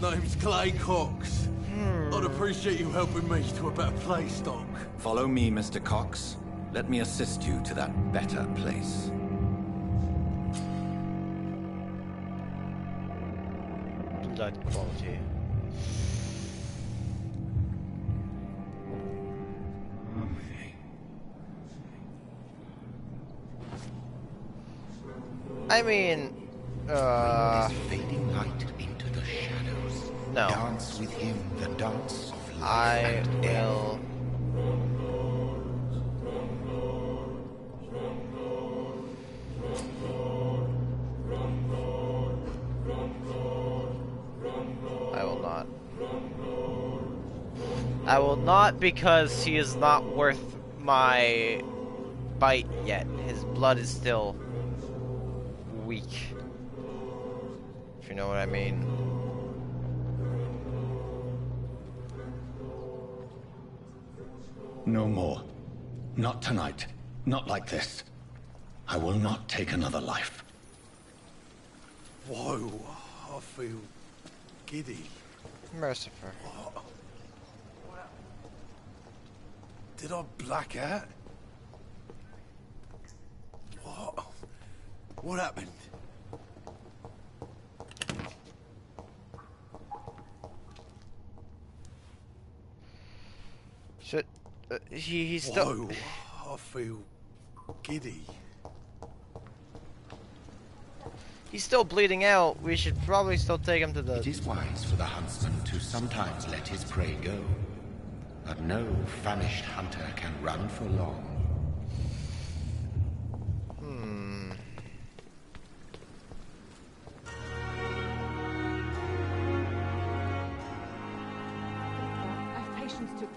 Name's Clay Cox. I'd appreciate you helping me to a better place, Doc. Follow me, Mr. Cox. Let me assist you to that better place. Blood quality. I mean, Bring this fading light into the shadows. No. Dance with him the dance of life I and death. will. I will not. I will not, because he is not worth my bite yet. His blood is still weak. If you know what I mean. No more. Not tonight. Not like this. I will not take another life. Whoa, I feel giddy. Merciful. Did I black out? What? What happened? Shit. He's still... Whoa, I feel giddy. He's still bleeding out. We should probably still take him to the... It is wise for the huntsman to sometimes let his prey go. But no famished hunter can run for long. I've patience to...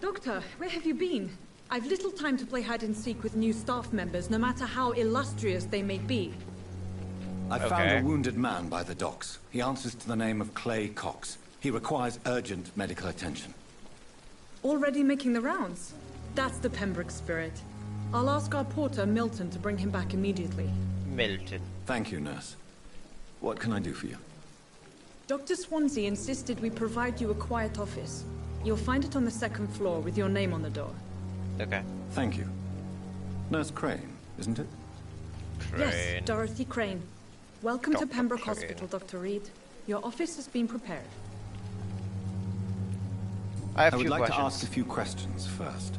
Doctor, where have you been? I've little time to play hide and seek with new staff members, no matter how illustrious they may be. I found a wounded man by the docks. He answers to the name of Clay Cox. He requires urgent medical attention. Already making the rounds? That's the Pembroke spirit. I'll ask our porter, Milton, to bring him back immediately. Milton. Thank you, nurse. What can I do for you? Dr. Swansea insisted we provide you a quiet office. You'll find it on the second floor with your name on the door. Okay. Thank you. Nurse Crane, isn't it? Crane. Yes, Dorothy Crane. Welcome to Dr. Pembroke Crane. Hospital, Dr. Reed. Your office has been prepared. I would like to ask a few questions first.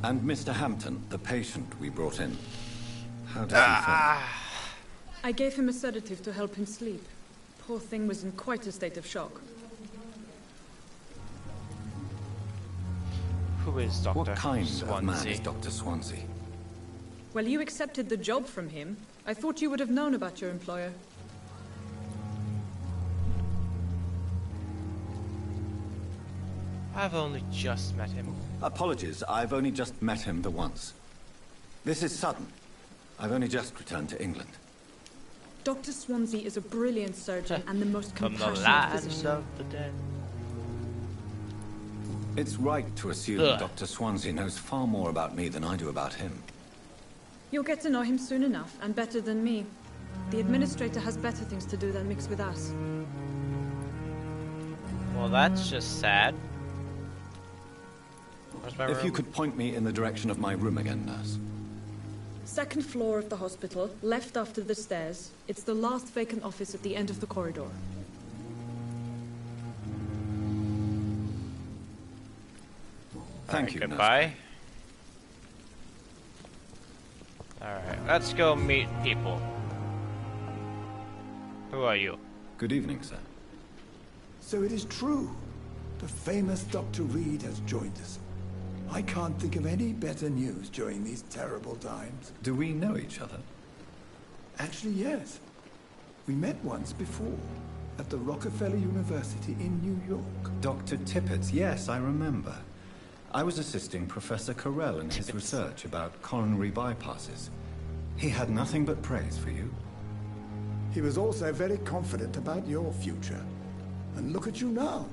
And Mr. Hampton, the patient we brought in, how does he fare? I gave him a sedative to help him sleep. Poor thing was in quite a state of shock. Who is Dr. What kind of man Swansea? is Dr. Swansea? Well, you accepted the job from him. I thought you would have known about your employer. I've only just met him. Apologies, I've only just met him the once. This is sudden. I've only just returned to England. Dr. Swansea is a brilliant surgeon and the most From the compassionate land physician. of the dead. It's right to assume Ugh. Dr. Swansea knows far more about me than I do about him. You'll get to know him soon enough, and better than me. The administrator has better things to do than mix with us. Well, that's just sad. Where's my If room? you could point me in the direction of my room again, nurse. Second floor of the hospital, left after the stairs. It's the last vacant office at the end of the corridor. Thank you, Goodbye. Alright, let's go meet people. Who are you? Good evening, sir. So it is true. The famous Dr. Reed has joined us. I can't think of any better news during these terrible times. Do we know each other? Actually, yes. We met once before, at the Rockefeller University in New York. Dr. Tippett, yes, I remember. I was assisting Professor Carell in his research about coronary bypasses. He had nothing but praise for you. He was also very confident about your future. And look at you now.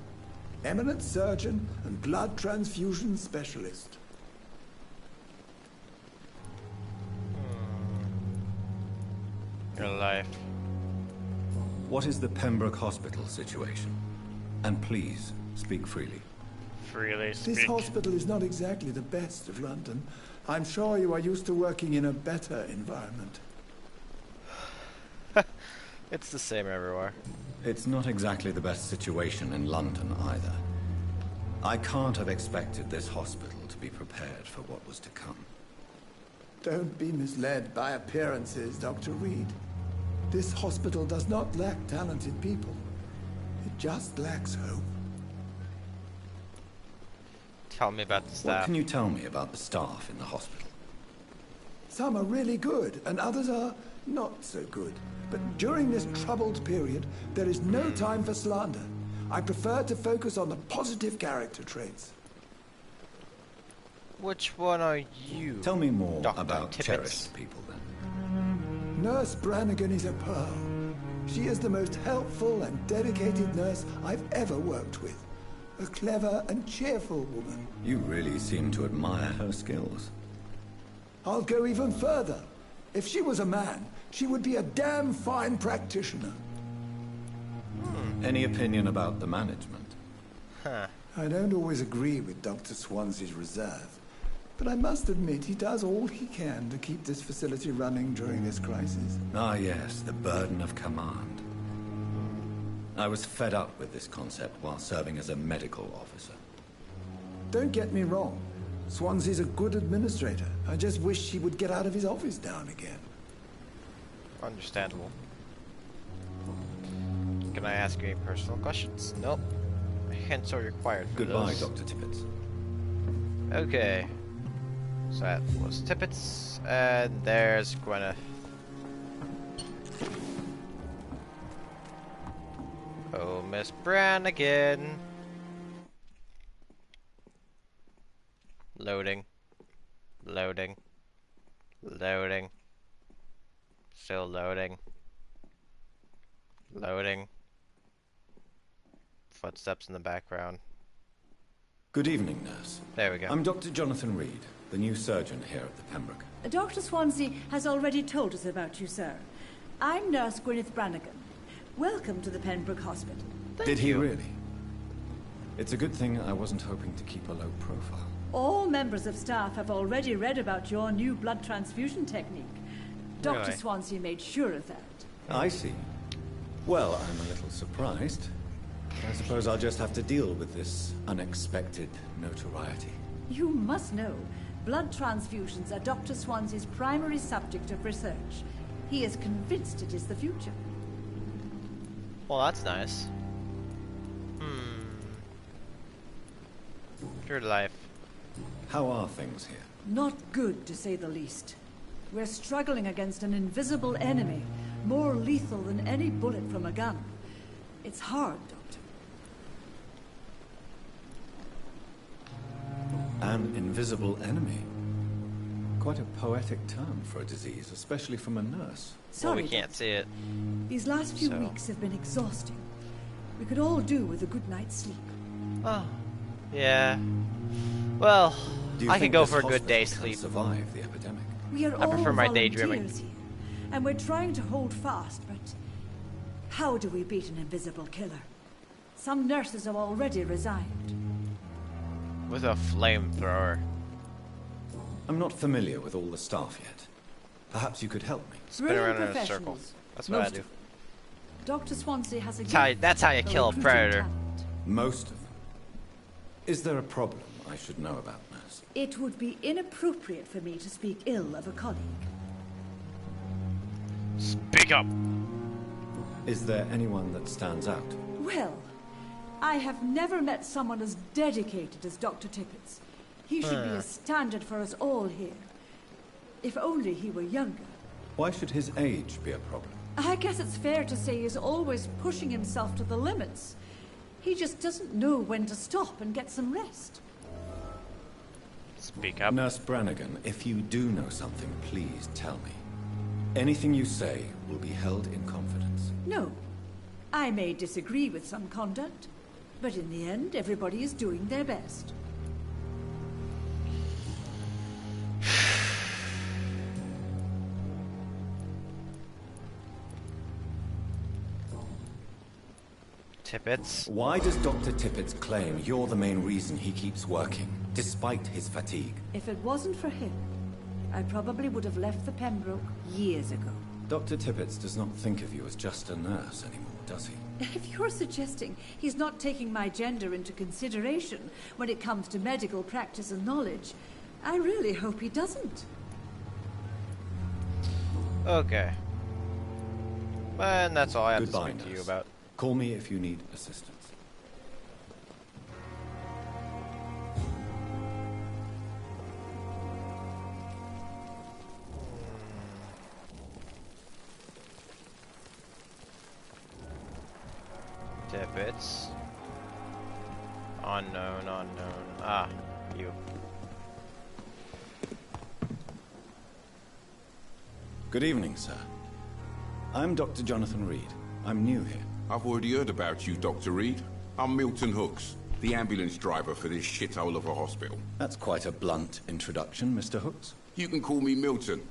Eminent surgeon and blood transfusion specialist. Your life. What is the Pembroke Hospital situation? And please, speak freely. Freely speak. This hospital is not exactly the best of London. I'm sure you are used to working in a better environment. It's the same everywhere. It's not exactly the best situation in London either. I can't have expected this hospital to be prepared for what was to come. Don't be misled by appearances, Dr. Reed. This hospital does not lack talented people. It just lacks hope. Tell me about the What staff. can you tell me about the staff in the hospital? Some are really good, and others are not so good. But during this troubled period, there is no time for slander. I prefer to focus on the positive character traits. Which one are you? Tell me more Dr. about Tippets? cherished people, then. Nurse Brannigan is a pearl. She is the most helpful and dedicated nurse I've ever worked with. A clever and cheerful woman. You really seem to admire her skills. I'll go even further. If she was a man, she would be a damn fine practitioner. Any opinion about the management? Huh. I don't always agree with Dr. Swansea's reserve, but I must admit he does all he can to keep this facility running during this crisis. Ah, yes, the burden of command. I was fed up with this concept while serving as a medical officer. Don't get me wrong. Swansea's a good administrator. I just wish he would get out of his office now and again. Understandable. Can I ask you any personal questions? Nope. Hints are required for Goodbye, those. Dr. Tippets. Okay. So that was Tippets, and there's Gwyneth. Oh, Miss Brannigan. Loading. Loading. Loading. Still loading. Loading. Footsteps in the background. Good evening, nurse. There we go. I'm Dr. Jonathan Reed, the new surgeon here at the Pembroke. Dr. Swansea has already told us about you, sir. I'm Nurse Gwyneth Brannigan. Welcome to the Pembroke Hospital. Did he really? It's a good thing I wasn't hoping to keep a low profile. All members of staff have already read about your new blood transfusion technique. Dr. Really? Swansea made sure of that. I see. Well, I'm a little surprised. I suppose I'll just have to deal with this unexpected notoriety. You must know, blood transfusions are Dr. Swansea's primary subject of research. He is convinced it is the future. Well, that's nice. Good life. How are things here? Not good, to say the least. We're struggling against an invisible enemy, more lethal than any bullet from a gun. It's hard, Doctor. An invisible enemy. Quite a poetic term for a disease, especially from a nurse. Sorry, well, we can't see it. These last few So. weeks have been exhausting. We could all do with a good night's sleep. Oh, yeah. Well, Do you I can think go this for a good hospital day's can sleep. survive the epidemic? We are I all prefer my daydreaming. volunteers here, and we're trying to hold fast, but how do we beat an invisible killer? Some nurses have already resigned. With a flamethrower. I'm not familiar with all the staff yet. Perhaps you could help me. Spin around in a circle. professionals. That's what I Most do. of Dr. Swansea has a That's how you gift kill a for recruiting predator. talent. Most of them. Is there a problem I should know about, nurse? It would be inappropriate for me to speak ill of a colleague. Speak up. Is there anyone that stands out? Well, I have never met someone as dedicated as Dr. Tippets. He should be a standard for us all here. If only he were younger. Why should his age be a problem? I guess it's fair to say he's always pushing himself to the limits. He just doesn't know when to stop and get some rest. Speak up. Nurse Brannigan, if you do know something, please tell me. Anything you say will be held in confidence. No. I may disagree with some conduct, but in the end, everybody is doing their best. Tippets. Why does Dr. Tippets claim you're the main reason he keeps working, despite his fatigue? If it wasn't for him, I probably would have left the Pembroke years ago. Dr. Tippets does not think of you as just a nurse anymore, does he? If you're suggesting he's not taking my gender into consideration when it comes to medical practice and knowledge, I really hope he doesn't. Okay. And that's all I have Goodbye, to speak to you nurse. about. Call me if you need assistance. Tippets. Unknown, unknown. Ah, you. Good evening, sir. I'm Dr. Jonathan Reed. I'm new here. I've already heard about you, Dr. Reed. I'm Milton Hooks, the ambulance driver for this shithole of a hospital. That's quite a blunt introduction, Mr. Hooks. You can call me Milton.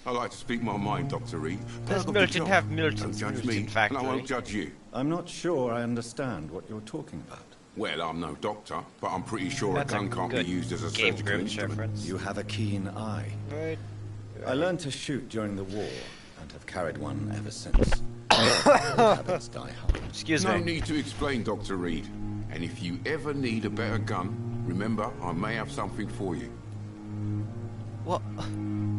I like to speak my mind, Dr. Reed. Does Milton have Milton's Don't judge Milton me, factory? and I won't judge you. I'm not sure I understand what you're talking about. Well, I'm no doctor, but I'm pretty sure That's a gun can't be used as a Game surgical Grumps instrument. reference. You have a keen eye. Right. I learned to shoot during the war and have carried one ever since. Habits die hard. Excuse No me. need to explain, Dr. Reed. And if you ever need a better gun, remember, I may have something for you. What?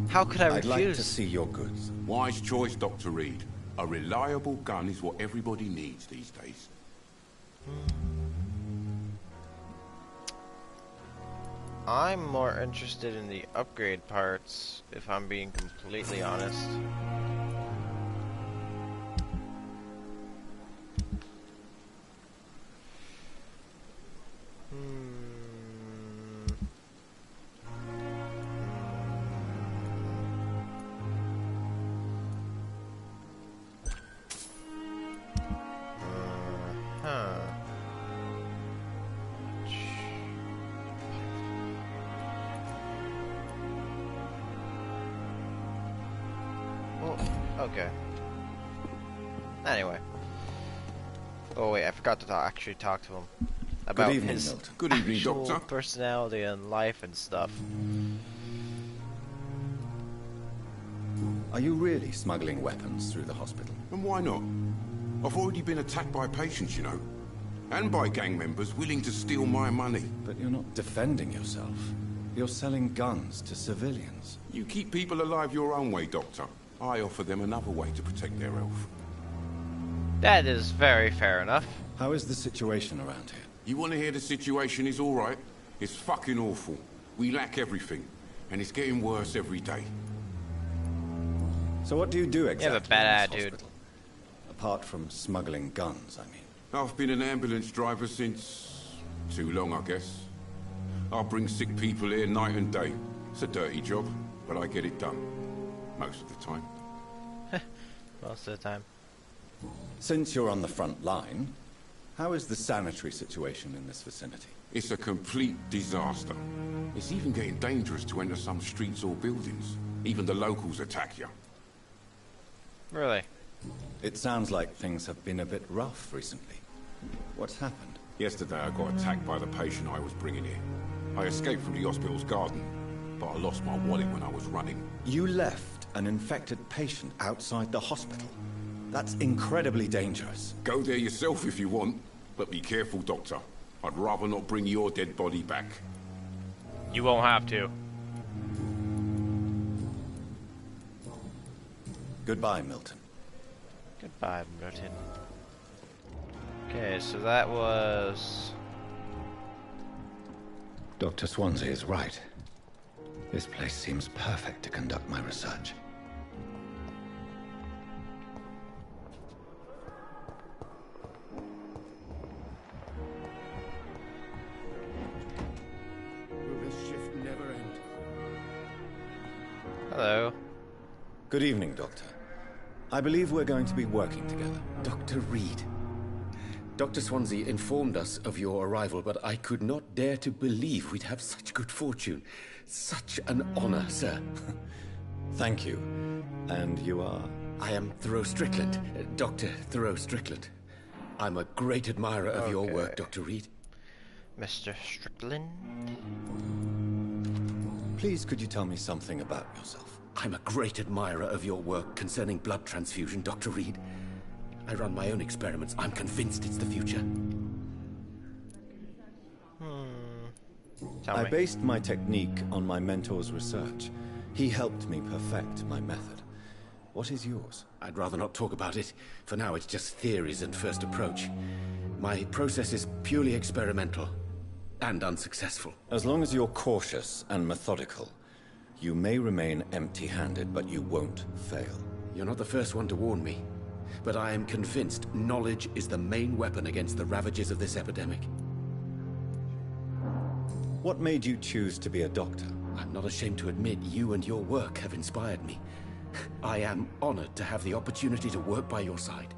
How could I refuse? I'd like to see your goods. Wise choice, Dr. Reed. A reliable gun is what everybody needs these days. I'm more interested in the upgrade parts, if I'm being completely honest. Okay. Anyway. Oh wait, I forgot to actually talk to him about Good evening, his Milton. Good evening, actual Doctor. personality and life and stuff. Are you really smuggling weapons through the hospital? And why not? I've already been attacked by patients, you know. And by gang members willing to steal my money. But you're not defending yourself. You're selling guns to civilians. You keep people alive your own way, Doctor. I offer them another way to protect their health. That is very fair enough. How is the situation around here? You want to hear the situation is all right? It's fucking awful. We lack everything. And it's getting worse every day. So what do you do exactly? You have a bad in this attitude. hospital? Apart from smuggling guns, I mean. I've been an ambulance driver since... too long, I guess. I bring sick people here night and day. It's a dirty job, but I get it done. Most of the time. Most of the time. Since you're on the front line, how is the sanitary situation in this vicinity? It's a complete disaster. It's even getting dangerous to enter some streets or buildings. Even the locals attack you. Really? It sounds like things have been a bit rough recently. What's happened? Yesterday I got attacked by the patient I was bringing here. I escaped from the hospital's garden, but I lost my wallet when I was running. You left an infected patient outside the hospital? That's incredibly dangerous. Go there yourself if you want, but be careful, Doctor. I'd rather not bring your dead body back. You won't have to. Goodbye, Milton. Goodbye, Milton. Okay, so that was... Dr. Swansea is right. This place seems perfect to conduct my research. Will this shift never end? Hello. Good evening, Doctor. I believe we're going to be working together. Dr. Reed. Dr. Swansea informed us of your arrival, but I could not dare to believe we'd have such good fortune. Such an honor, sir. Thank you. And you are? I am Thoreau Strickland, Dr. Thoreau Strickland. I'm a great admirer of your work, Dr. Reed. Mr. Strickland? Please, could you tell me something about yourself? I'm a great admirer of your work concerning blood transfusion, Dr. Reed. I run my own experiments. I'm convinced it's the future. I based my technique on my mentor's research. He helped me perfect my method. What is yours? I'd rather not talk about it. For now, it's just theories and first approach. My process is purely experimental and unsuccessful. As long as you're cautious and methodical, you may remain empty-handed, but you won't fail. You're not the first one to warn me, but I am convinced knowledge is the main weapon against the ravages of this epidemic. What made you choose to be a doctor? I'm not ashamed to admit you and your work have inspired me. I am honored to have the opportunity to work by your side.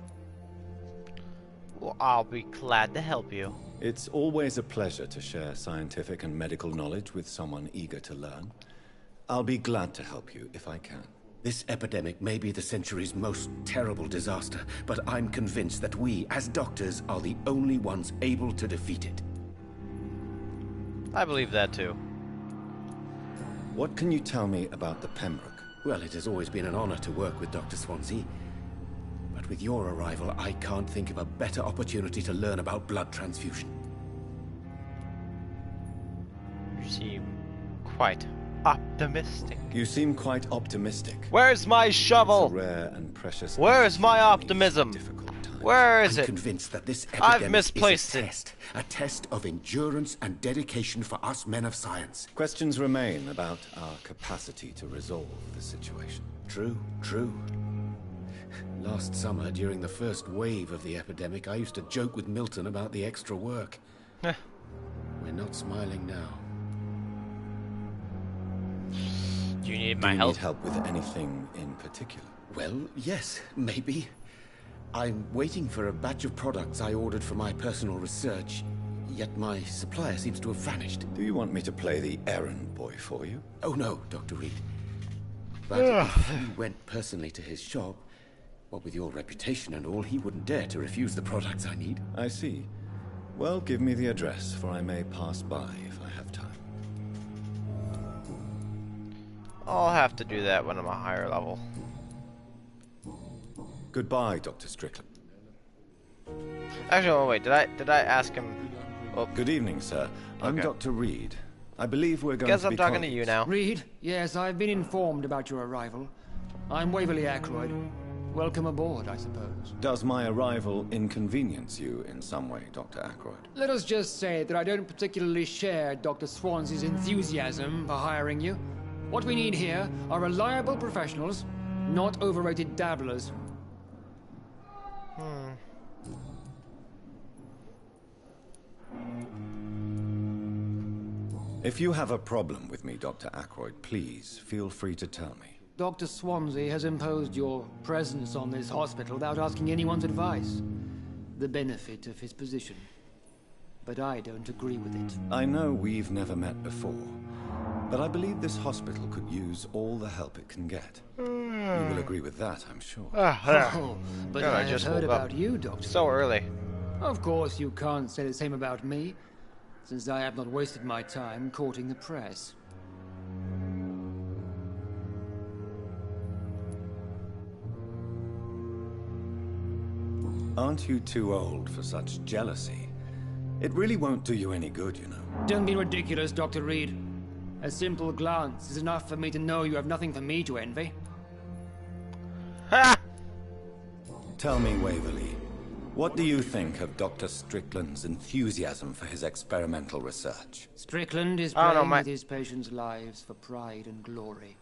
Well, I'll be glad to help you. It's always a pleasure to share scientific and medical knowledge with someone eager to learn. I'll be glad to help you if I can. This epidemic may be the century's most terrible disaster, but I'm convinced that we, as doctors, are the only ones able to defeat it. I believe that too. What can you tell me about the Pembroke? Well, it has always been an honor to work with Dr. Swansea. But with your arrival, I can't think of a better opportunity to learn about blood transfusion. You seem quite optimistic. You seem quite optimistic. Where's my shovel? It's a rare and precious. Where's my optimism? Where is it? I'm convinced that this epidemic I've misplaced is a test of endurance and dedication for us men of science. Questions remain about our capacity to resolve the situation. True, true. Last summer, during the first wave of the epidemic, I used to joke with Milton about the extra work. We're not smiling now. Do you need my help? Do you need help with anything in particular? Well, yes, maybe. I'm waiting for a batch of products I ordered for my personal research, yet my supplier seems to have vanished. Do you want me to play the errand boy for you? Oh no, Dr. Reed. But if you went personally to his shop, what with your reputation and all, he wouldn't dare to refuse the products I need. I see. Well, give me the address, for I may pass by if I have time. I'll have to do that when I'm a higher level. Goodbye, Dr. Strickland. Actually, oh, wait, did I ask him? Oh. Good evening, sir. I'm Okay. Dr. Reed. I believe we're going Guess to I'm be talking to colleagues. you now. Reed, yes, I've been informed about your arrival. I'm Waverly Ackroyd. Welcome aboard, I suppose. Does my arrival inconvenience you in some way, Dr. Ackroyd? Let us just say that I don't particularly share Dr. Swansea's enthusiasm for hiring you. What we need here are reliable professionals, not overrated dabblers. If you have a problem with me, Dr. Ackroyd, please feel free to tell me. Dr. Swansea has imposed your presence on this hospital without asking anyone's advice. The benefit of his position. But I don't agree with it. I know we've never met before, but I believe this hospital could use all the help it can get. You will agree with that, I'm sure. Oh, but God, I I have just heard woke up. about you, Doctor. So early. Of course, you can't say the same about me, since I have not wasted my time courting the press. Aren't you too old for such jealousy? It really won't do you any good, you know. Don't be ridiculous, Dr. Reed. A simple glance is enough for me to know you have nothing for me to envy. Ha! Tell me, Waverly, what do you think of Dr. Strickland's enthusiasm for his experimental research? Strickland is Oh, no, playing my- with his patients' lives for pride and glory.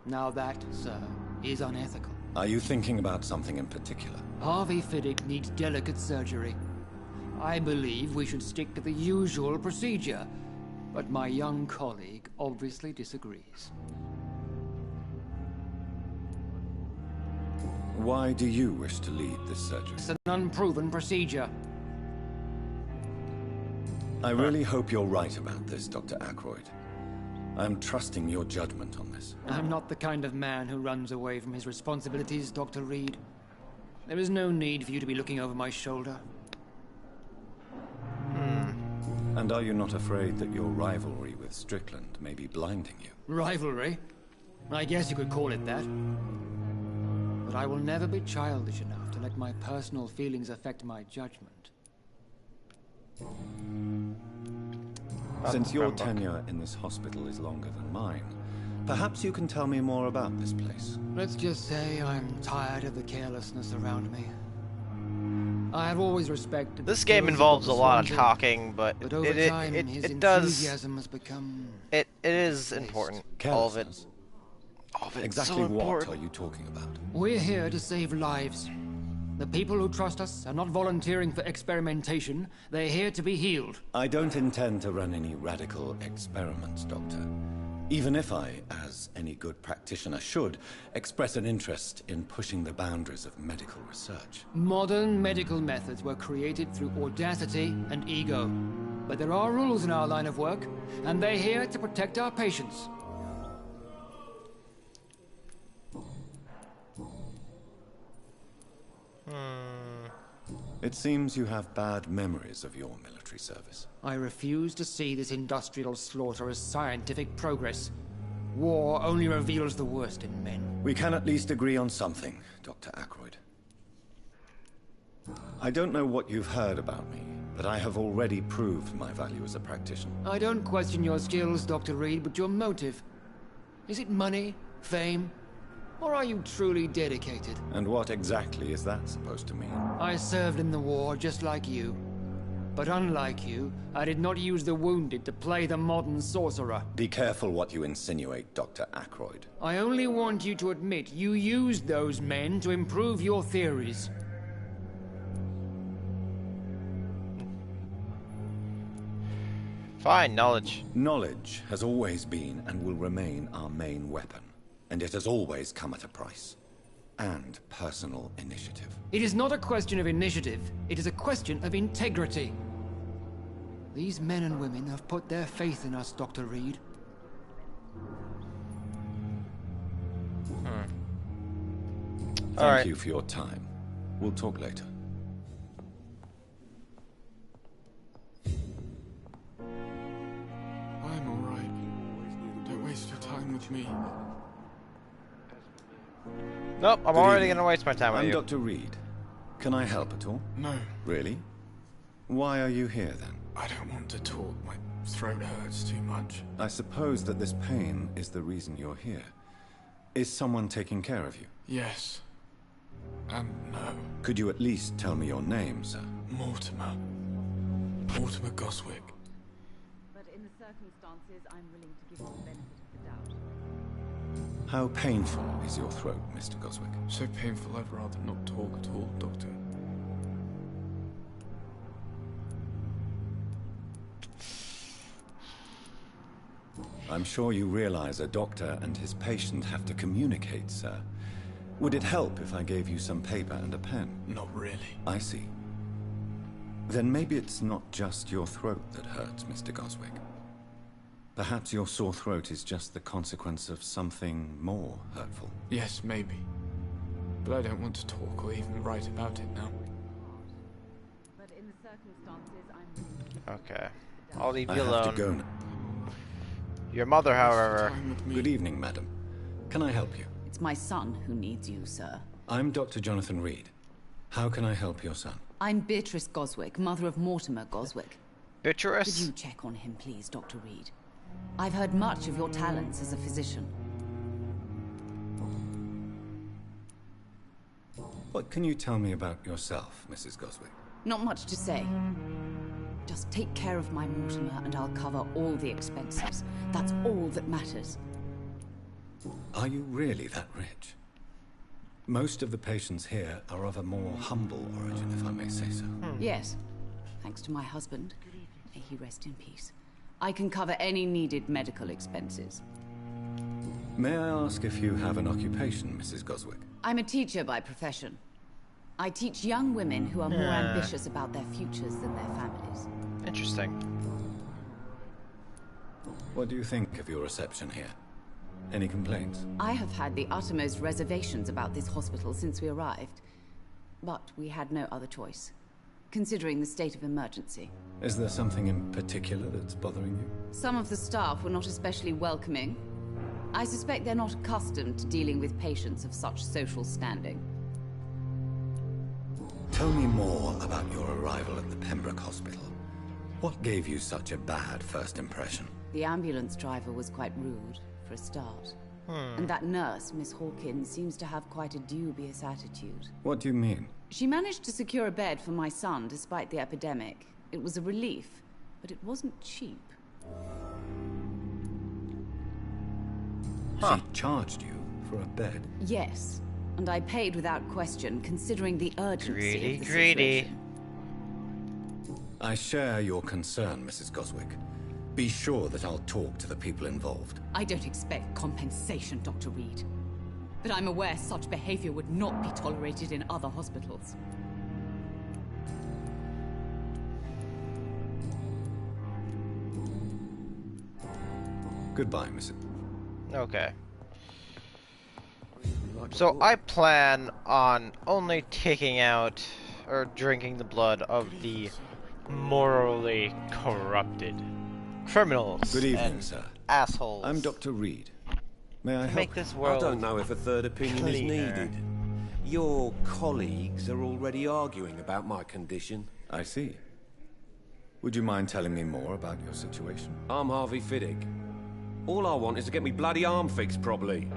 Now that, sir, is unethical. Are you thinking about something in particular? Harvey Fiddick needs delicate surgery. I believe we should stick to the usual procedure, but my young colleague obviously disagrees. Why do you wish to lead this surgery? It's an unproven procedure. I really hope you're right about this, Dr. Ackroyd. I'm trusting your judgment on this. I'm not the kind of man who runs away from his responsibilities, Dr. Reed. There is no need for you to be looking over my shoulder. And are you not afraid that your rivalry with Strickland may be blinding you? Rivalry? I guess you could call it that. But I will never be childish enough to let my personal feelings affect my judgment. Since your tenure in this hospital is longer than mine, perhaps you can tell me more about this place. Let's just say I'm tired of the carelessness around me. I have always respected... This game the involves a Dr. lot of Swansea, talking, but over time, his it does... enthusiasm has become... It is important. All of it. All of it. Exactly so what important. are you talking about? We're here to save lives. The people who trust us are not volunteering for experimentation. They're here to be healed. I don't intend to run any radical experiments, Doctor. Even if I, as any good practitioner should, express an interest in pushing the boundaries of medical research. Modern medical methods were created through audacity and ego. But there are rules in our line of work, and they're here to protect our patients. It seems you have bad memories of your military service. I refuse to see this industrial slaughter as scientific progress. War only reveals the worst in men. We can at least agree on something, Dr. Ackroyd. I don't know what you've heard about me, but I have already proved my value as a practitioner. I don't question your skills, Dr. Reed, but your motive. Is it money, fame, or are you truly dedicated? And what exactly is that supposed to mean? I served in the war just like you. But unlike you, I did not use the wounded to play the modern sorcerer. Be careful what you insinuate, Dr. Ackroyd. I only want you to admit you used those men to improve your theories. Fine, knowledge. Knowledge has always been and will remain our main weapon. And it has always come at a price. And personal initiative. It is not a question of initiative. It is a question of integrity. These men and women have put their faith in us, Dr. Reed. Thank you for your time. We'll talk later. I'm alright. Don't waste your time with me. Nope, I'm already gonna waste my time with you. I'm Dr. Reed. Can I help at all? No. Really? Why are you here then? I don't want to talk. My throat hurts too much. I suppose that this pain is the reason you're here. Is someone taking care of you? Yes. And no. Could you at least tell me your name, sir? Mortimer. Mortimer Goswick. But in the circumstances, I'm willing to give you the benefit of the doubt. How painful is your throat, Mr. Goswick? So painful I'd rather not talk at all, Doctor. I'm sure you realize a doctor and his patient have to communicate, sir. Would it help if I gave you some paper and a pen? Not really. I see. Then maybe it's not just your throat that hurts, Mr. Goswick. Perhaps your sore throat is just the consequence of something more hurtful. Yes, maybe. But I don't want to talk or even write about it now. But in the circumstances, I'm willing to give Okay. I'll leave you I alone. have to go now. Your mother, however... Good evening, madam. Can I help you? It's my son who needs you, sir. I'm Dr. Jonathan Reed. How can I help your son? I'm Beatrice Goswick, mother of Mortimer Goswick. Beatrice? Could you check on him, please, Dr. Reed? I've heard much of your talents as a physician. What can you tell me about yourself, Mrs. Goswick? Not much to say. Just take care of my Mortimer and I'll cover all the expenses. That's all that matters. Are you really that rich? Most of the patients here are of a more humble origin, if I may say so. Yes. Thanks to my husband. May he rest in peace. I can cover any needed medical expenses. May I ask if you have an occupation, Mrs. Goswick? I'm a teacher by profession. I teach young women who are more ambitious about their futures than their families. Interesting. What do you think of your reception here? Any complaints? I have had the uttermost reservations about this hospital since we arrived. But we had no other choice, considering the state of emergency. Is there something in particular that's bothering you? Some of the staff were not especially welcoming. I suspect they're not accustomed to dealing with patients of such social standing. Tell me more about your arrival at the Pembroke Hospital. What gave you such a bad first impression? The ambulance driver was quite rude, for a start. And that nurse, Miss Hawkins, seems to have quite a dubious attitude. What do you mean? She managed to secure a bed for my son despite the epidemic. It was a relief, but it wasn't cheap. She charged you for a bed? Yes. And I paid without question, considering the urgency of the Greedy. situation. I share your concern, Mrs. Goswick. Be sure that I'll talk to the people involved. I don't expect compensation, Dr. Reed. But I'm aware such behavior would not be tolerated in other hospitals. Goodbye, Mrs. Okay. So I plan on only taking out or drinking the blood of the morally corrupted criminals. Good evening, and sir. Assholes. I'm Dr. Reed. May I help? Make this world I don't know if a third opinion is cleaner. needed. Your colleagues are already arguing about my condition. I see. Would you mind telling me more about your situation? I'm Harvey Fiddick. All I want is to get me bloody arm fixed properly.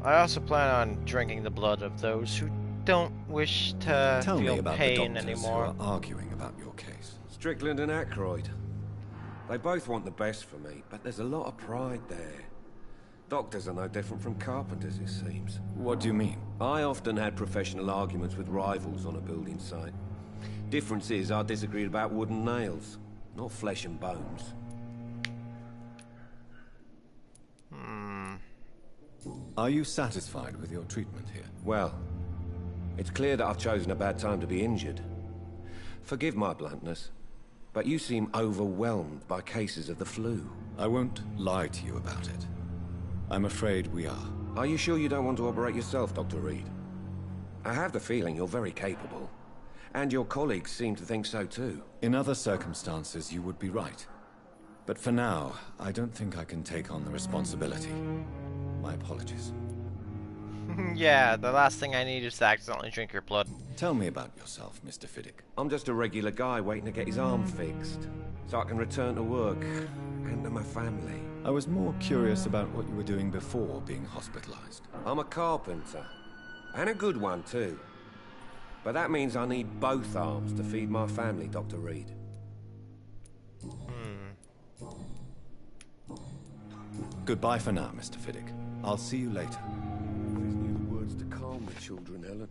I also plan on drinking the blood of those who don't wish to Tell feel me about the pain doctors anymore. who are arguing about your case. Strickland and Aykroyd. They both want the best for me, but there's a lot of pride there. Doctors are no different from carpenters, it seems. What do you mean? I often had professional arguments with rivals on a building site. Difference is, I disagreed about wood and nails, not flesh and bones. Are you satisfied with your treatment here? Well, it's clear that I've chosen a bad time to be injured. Forgive my bluntness, but you seem overwhelmed by cases of the flu. I won't lie to you about it. I'm afraid we are. Are you sure you don't want to operate yourself, Dr. Reed? I have the feeling you're very capable. And your colleagues seem to think so too. In other circumstances, you would be right. But for now, I don't think I can take on the responsibility. My apologies. Yeah, the last thing I need is to accidentally drink your blood. Tell me about yourself, Mr. Fiddick. I'm just a regular guy waiting to get his arm fixed, so I can return to work and to my family. I was more curious about what you were doing before being hospitalized. I'm a carpenter, and a good one too. But that means I need both arms to feed my family, Dr. Reed. Goodbye for now, Mr. Fiddick. I'll see you later. There's new words to calm the children, Helen.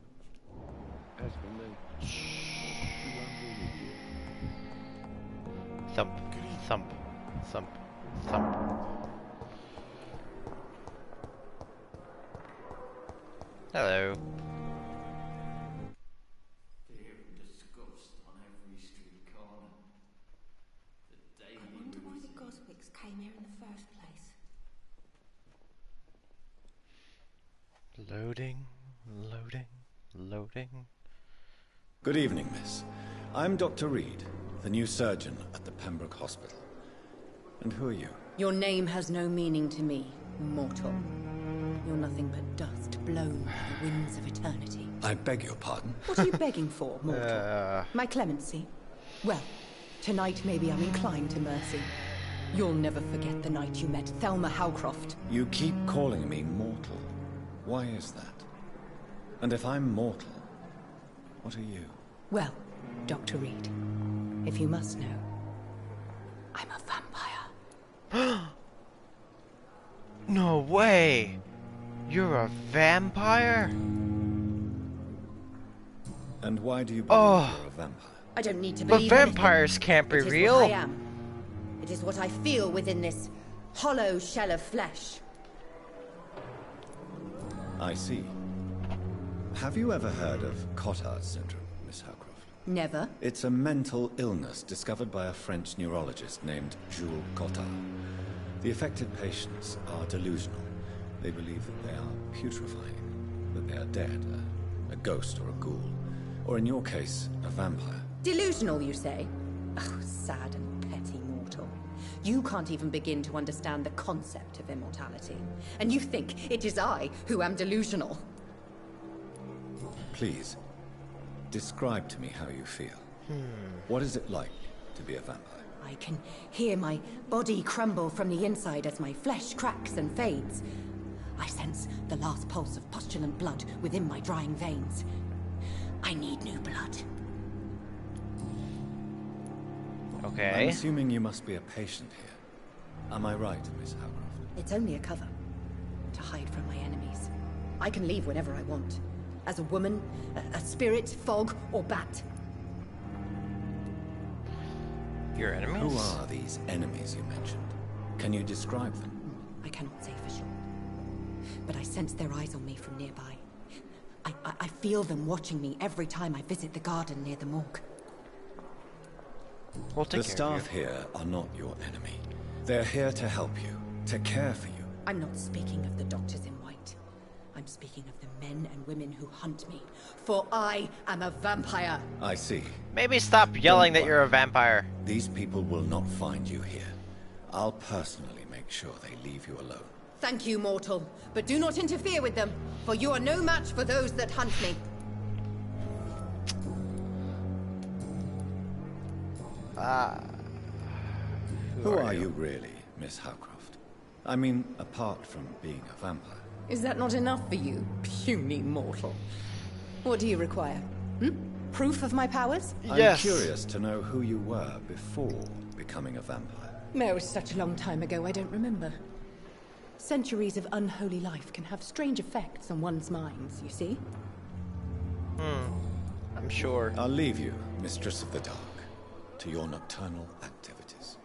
As for me... Thump, thump, thump, thump. Hello. I wonder why the Goswicks came here in the first place. Loading, loading, loading. Good evening, miss. I'm Dr. Reed, the new surgeon at the Pembroke Hospital. And who are you? Your name has no meaning to me, mortal. You're nothing but dust blown by the winds of eternity. I beg your pardon? What are you begging for, mortal? My clemency? Well, tonight maybe I'm inclined to mercy. You'll never forget the night you met Thelma Howcroft. You keep calling me mortal. Why is that? And if I'm mortal, what are you? Well, Dr. Reed, if you must know, I'm a vampire. No way! You're a vampire? And why do you believe you're a vampire? I don't need to But believe vampires anything. can't be It is real. what I am. It is what I feel within this hollow shell of flesh. I see. Have you ever heard of Cotard syndrome, Miss Howcroft? Never. It's a mental illness discovered by a French neurologist named Jules Cotard. The affected patients are delusional. They believe that they are putrefying, that they are dead, a ghost or a ghoul, or in your case, a vampire. Delusional, you say? Oh, sad and petty mortal. You can't even begin to understand the concept of immortality. And you think it is I who am delusional. Please, describe to me how you feel. What is it like to be a vampire? I can hear my body crumble from the inside as my flesh cracks and fades. I sense the last pulse of postulant blood within my drying veins. I need new blood. Okay. I'm assuming you must be a patient here. Am I right, Miss Howcroft? It's only a cover. To hide from my enemies. I can leave whenever I want. As a woman, a spirit, fog, or bat. Your enemies? Who are these enemies you mentioned? Can you describe them? I cannot say for sure. But I sense their eyes on me from nearby. I feel them watching me every time I visit the garden near the morgue. We'll take the care staff of you. here are not your enemy. They're here to help you, to care for you. I'm not speaking of the doctors in white. I'm speaking of the men and women who hunt me. For I am a vampire. I see. Maybe stop yelling that you're a vampire. These people will not find you here. I'll personally make sure they leave you alone. Thank you, mortal. But do not interfere with them, for you are no match for those that hunt me. Who are you really, Miss Howcroft? I mean, apart from being a vampire. Is that not enough for you, puny mortal? What do you require? Proof of my powers? I'm curious to know who you were before becoming a vampire. No, it's such a long time ago, I don't remember. Centuries of unholy life can have strange effects on one's minds, you see? I'm sure. I'll leave you, Mistress of the Dark, to your nocturnal activities.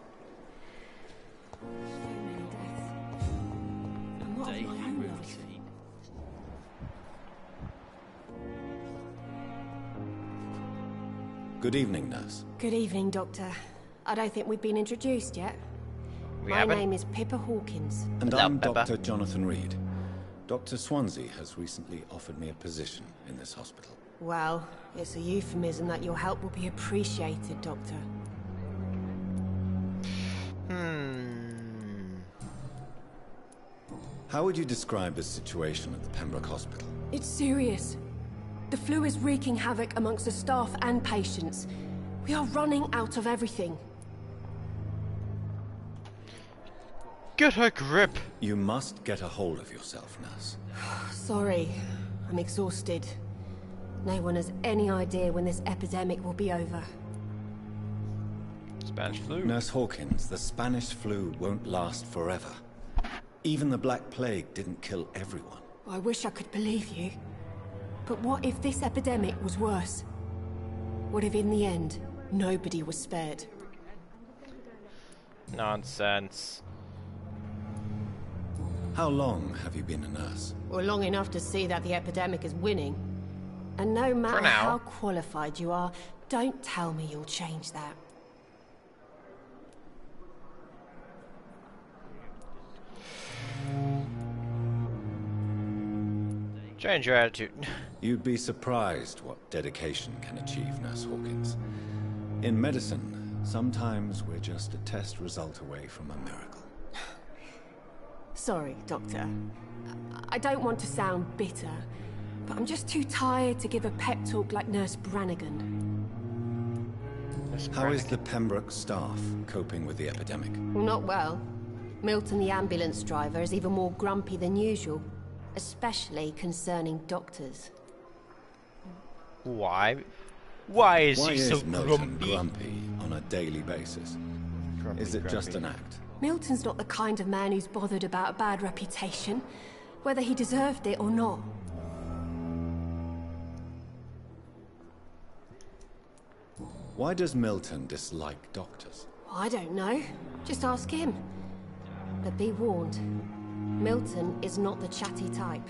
Good evening, nurse. Good evening, Doctor. I don't think we've been introduced yet. My name is Pippa Hawkins. And I'm Dr. Jonathan Reed. Dr. Swansea has recently offered me a position in this hospital. Well, it's a euphemism that your help will be appreciated, Doctor. How would you describe the situation at the Pembroke Hospital? It's serious. The flu is wreaking havoc amongst the staff and patients. We are running out of everything. Get a grip! You must get a hold of yourself, nurse. Sorry, I'm exhausted. No one has any idea when this epidemic will be over. Spanish flu. Nurse Hawkins, the Spanish flu won't last forever. Even the Black Plague didn't kill everyone. I wish I could believe you. But what if this epidemic was worse? What if in the end, nobody was spared? Nonsense. How long have you been a nurse? Well, long enough to see that the epidemic is winning. And no matter how qualified you are, don't tell me you'll change that. Change your attitude. You'd be surprised what dedication can achieve, Nurse Hawkins. In medicine, sometimes we're just a test result away from a miracle. Sorry, Doctor. I don't want to sound bitter, but I'm just too tired to give a pep talk like Nurse Brannigan. How is the Pembroke staff coping with the epidemic? Well, not well. Milton, the ambulance driver, is even more grumpy than usual, especially concerning doctors. Why? Why is he so Milton grumpy on a daily basis? Is it just an act? Milton's not the kind of man who's bothered about a bad reputation, whether he deserved it or not. Why does Milton dislike doctors? I don't know. Just ask him. But be warned, Milton is not the chatty type.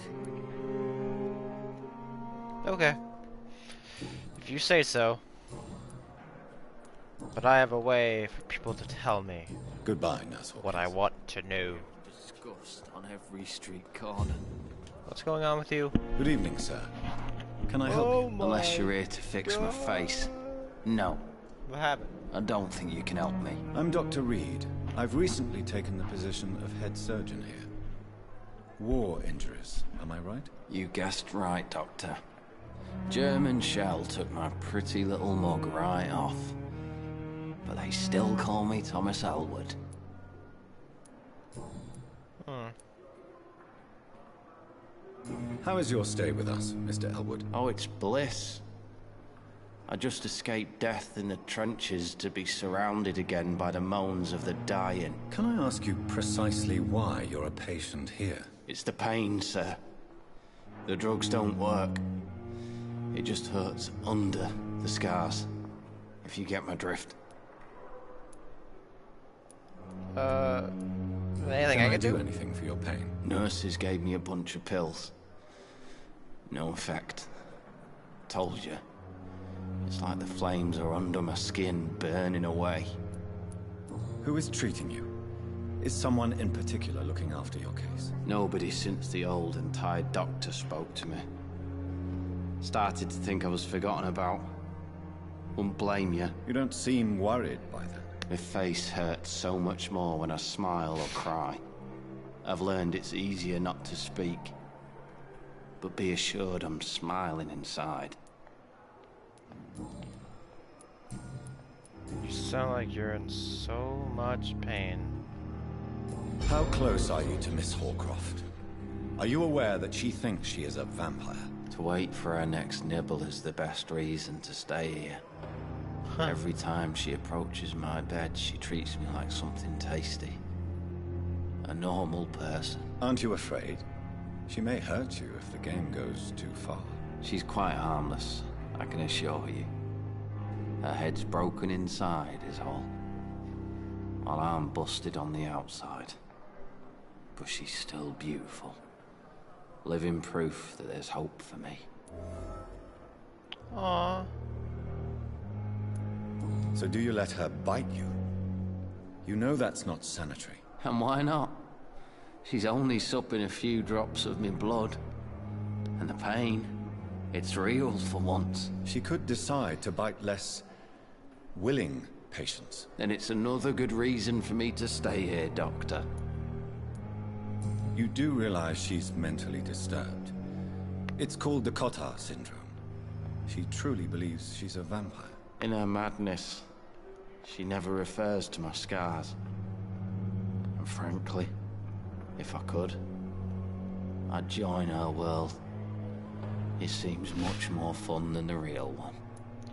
Okay. If you say so. But I have a way for people to tell me. Goodbye, Nurse Hawkins. What I want to know. Disgust on every street corner. What's going on with you? Good evening, sir. Can I help you? Unless you're here to fix my face. No. What happened? I don't think you can help me. I'm Dr. Reed. I've recently taken the position of head surgeon here. War injuries, am I right? You guessed right, Doctor. German shell took my pretty little mug right off. But they still call me Thomas Elwood. How is your stay with us, Mr. Elwood? Oh, it's bliss. I just escaped death in the trenches to be surrounded again by the moans of the dying. Can I ask you precisely why you're a patient here? It's the pain, sir. The drugs don't work. It just hurts under the scars, if you get my drift. Anything I can do? Anything for your pain? Nurses gave me a bunch of pills. No effect. Told you. It's like the flames are under my skin, burning away. Who is treating you? Is someone in particular looking after your case? Nobody since the old and tired doctor spoke to me. Started to think I was forgotten about. Wouldn't blame you. You don't seem worried by that. My face hurts so much more when I smile or cry. I've learned it's easier not to speak. But be assured I'm smiling inside. You sound like you're in so much pain. How close are you to Miss Horcroft? Are you aware that she thinks she is a vampire? To wait for her next nibble is the best reason to stay here. Every time she approaches my bed, she treats me like something tasty. A normal person. Aren't you afraid? She may hurt you if the game goes too far. She's quite harmless, I can assure you. Her head's broken inside is all. While I'm busted on the outside. But she's still beautiful. Living proof that there's hope for me. Aww. So do you let her bite you? You know that's not sanitary. And why not? She's only supping a few drops of me blood. And the pain, it's real for once. She could decide to bite less willing patients. Then it's another good reason for me to stay here, Doctor. You do realize she's mentally disturbed. It's called the Cotard syndrome. She truly believes she's a vampire. In her madness, she never refers to my scars. And frankly, if I could, I'd join her world. It seems much more fun than the real one.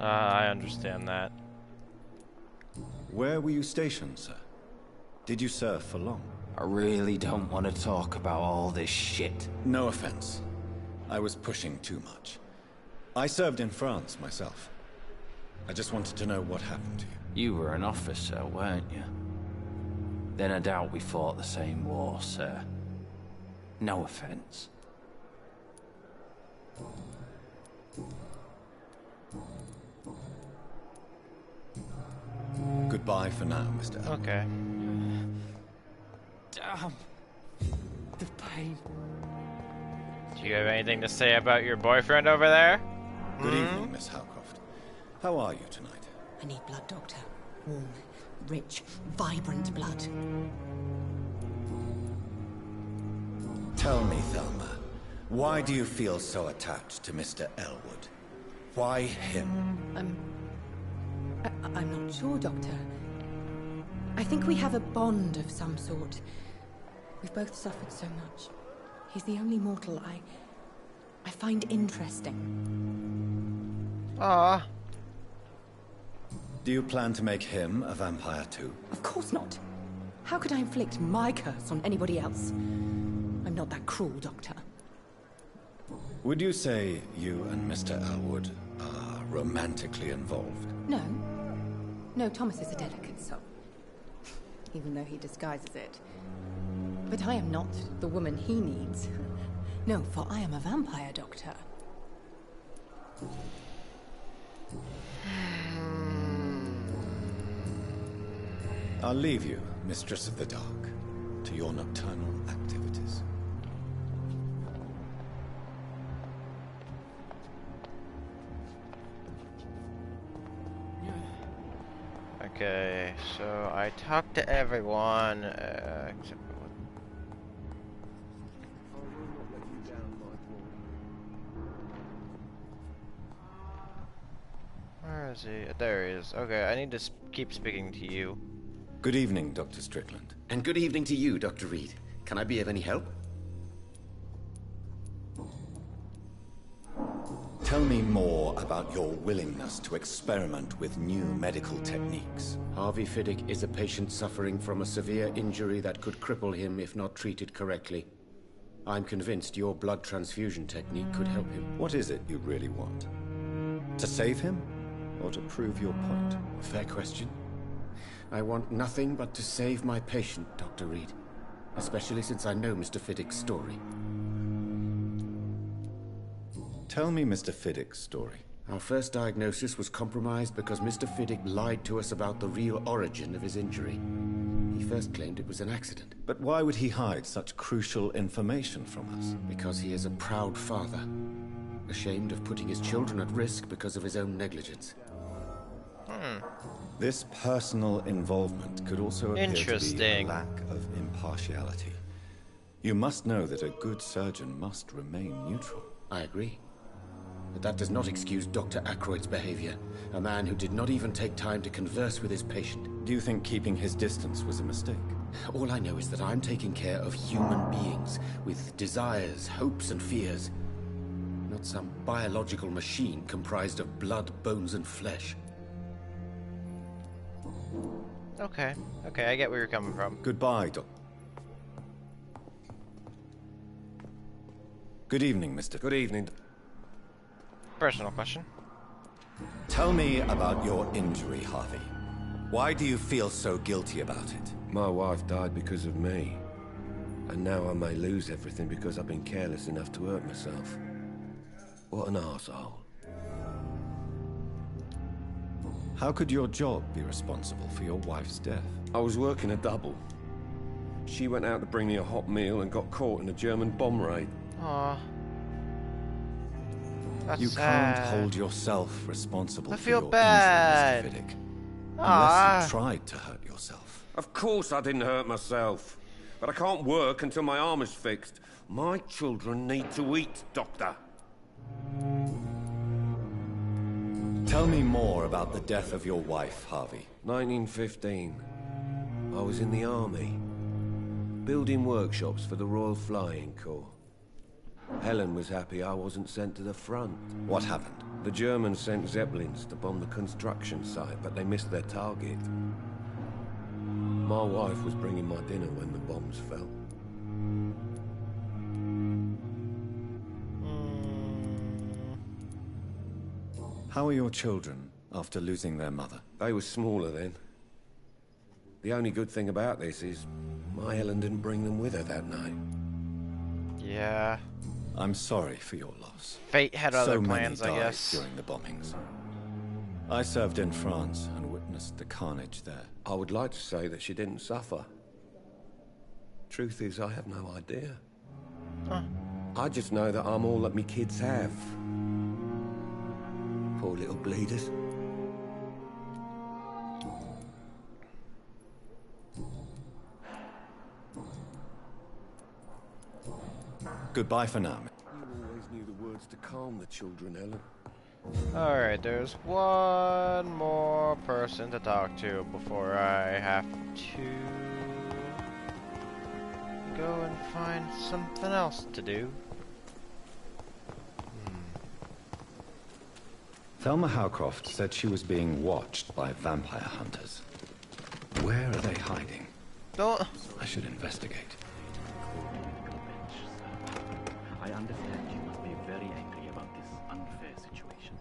I understand that. Where were you stationed, sir? Did you serve for long? I really don't want to talk about all this shit. No offense. I was pushing too much. I served in France myself. I just wanted to know what happened to you. You were an officer, weren't you? Then I doubt we fought the same war, sir. No offense. Goodbye for now, Mr. Elwood. Okay. Damn. The pain. Do you have anything to say about your boyfriend over there? Good evening, Miss Howcroft. How are you tonight? I need blood, Doctor. Warm, rich, vibrant blood. Tell me, Thelma, why do you feel so attached to Mr. Elwood? Why him? I'm not sure, Doctor. I think we have a bond of some sort. We've both suffered so much. He's the only mortal I find interesting. Ah. Do you plan to make him a vampire too? Of course not. How could I inflict my curse on anybody else? I'm not that cruel, Doctor. Would you say you and Mr. Elwood are romantically involved? No. No, Thomas is a delicate soul. Even though he disguises it. But I am not the woman he needs. No, for I am a vampire, Doctor. I'll leave you, Mistress of the Dark, to your nocturnal activities. Okay, so I talked to everyone except where is he? There he is. Okay, I need to keep speaking to you. Good evening, Dr. Strickland. And good evening to you, Dr. Reed. Can I be of any help? Tell me more about your willingness to experiment with new medical techniques. Harvey Fiddick is a patient suffering from a severe injury that could cripple him if not treated correctly. I'm convinced your blood transfusion technique could help him. What is it you really want? To save him? Or to prove your point? Fair question. I want nothing but to save my patient, Dr. Reed. Especially since I know Mr. Fiddick's story. Tell me Mr. Fiddick's story. Our first diagnosis was compromised because Mr. Fiddick lied to us about the real origin of his injury. He first claimed it was an accident. But why would he hide such crucial information from us? Because he is a proud father. Ashamed of putting his children at risk because of his own negligence. This personal involvement could also appear to be a lack of impartiality. You must know that a good surgeon must remain neutral. I agree. But that does not excuse Dr. Ackroyd's behavior. A man who did not even take time to converse with his patient. Do you think keeping his distance was a mistake? All I know is that I'm taking care of human beings with desires, hopes, and fears. Not some biological machine comprised of blood, bones, and flesh. Okay, I get where you're coming from. Goodbye, Doc. Good evening, Mr. Good evening. Personal question. Tell me about your injury, Harvey. Why do you feel so guilty about it? My wife died because of me. And now I may lose everything because I've been careless enough to hurt myself. What an arsehole. How could your job be responsible for your wife's death? I was working a double. She went out to bring me a hot meal and got caught in a German bomb raid. Aww. That's you sad. can't hold yourself responsible I for feel your bad. injury, Mr. Fiddick. Aww. Unless you tried to hurt yourself. Of course I didn't hurt myself. But I can't work until my arm is fixed. My children need to eat, Doctor. Tell me more about the death of your wife, Harvey. 1915. I was in the army. Building workshops for the Royal Flying Corps. Helen was happy I wasn't sent to the front. What happened? The Germans sent Zeppelins to bomb the construction site, but they missed their target. My wife was bringing my dinner when the bombs fell. How are your children after losing their mother? They were smaller then. The only good thing about this is my Helen didn't bring them with her that night. Yeah. I'm sorry for your loss. Fate had other plans, many I died guess. during the bombings. I served in France and witnessed the carnage there. I would like to say that she didn't suffer. Truth is, I have no idea. Huh. I just know that I'm all that me kids have. Poor little bleeders. Goodbye for now. You always knew the words to calm the children, Helen. Alright, there's one more person to talk to before I have to go and find something else to do. Thelma Howcroft said she was being watched by vampire hunters. Where are they hiding? Don't. I should investigate. I understand you must be very angry about this unfair situation.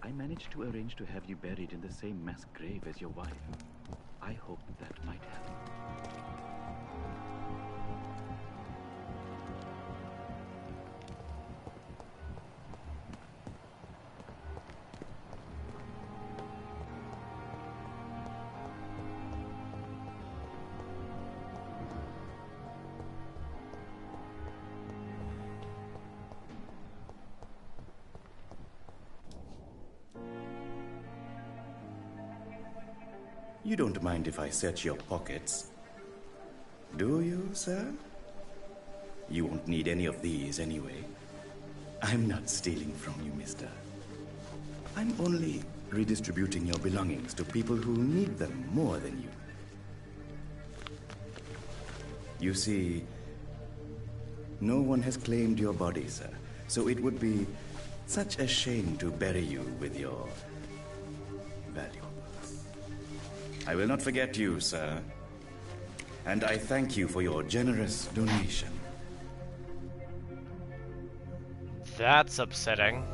I managed to arrange to have you buried in the same mass grave as your wife. I hope that might help. You don't mind if I search your pockets, do you, sir? You won't need any of these anyway. I'm not stealing from you, mister. I'm only redistributing your belongings to people who need them more than you. You see, no one has claimed your body, sir, so it would be Such a shame to bury you with your valuables. I will not forget you, sir. And I thank you for your generous donation. That's upsetting.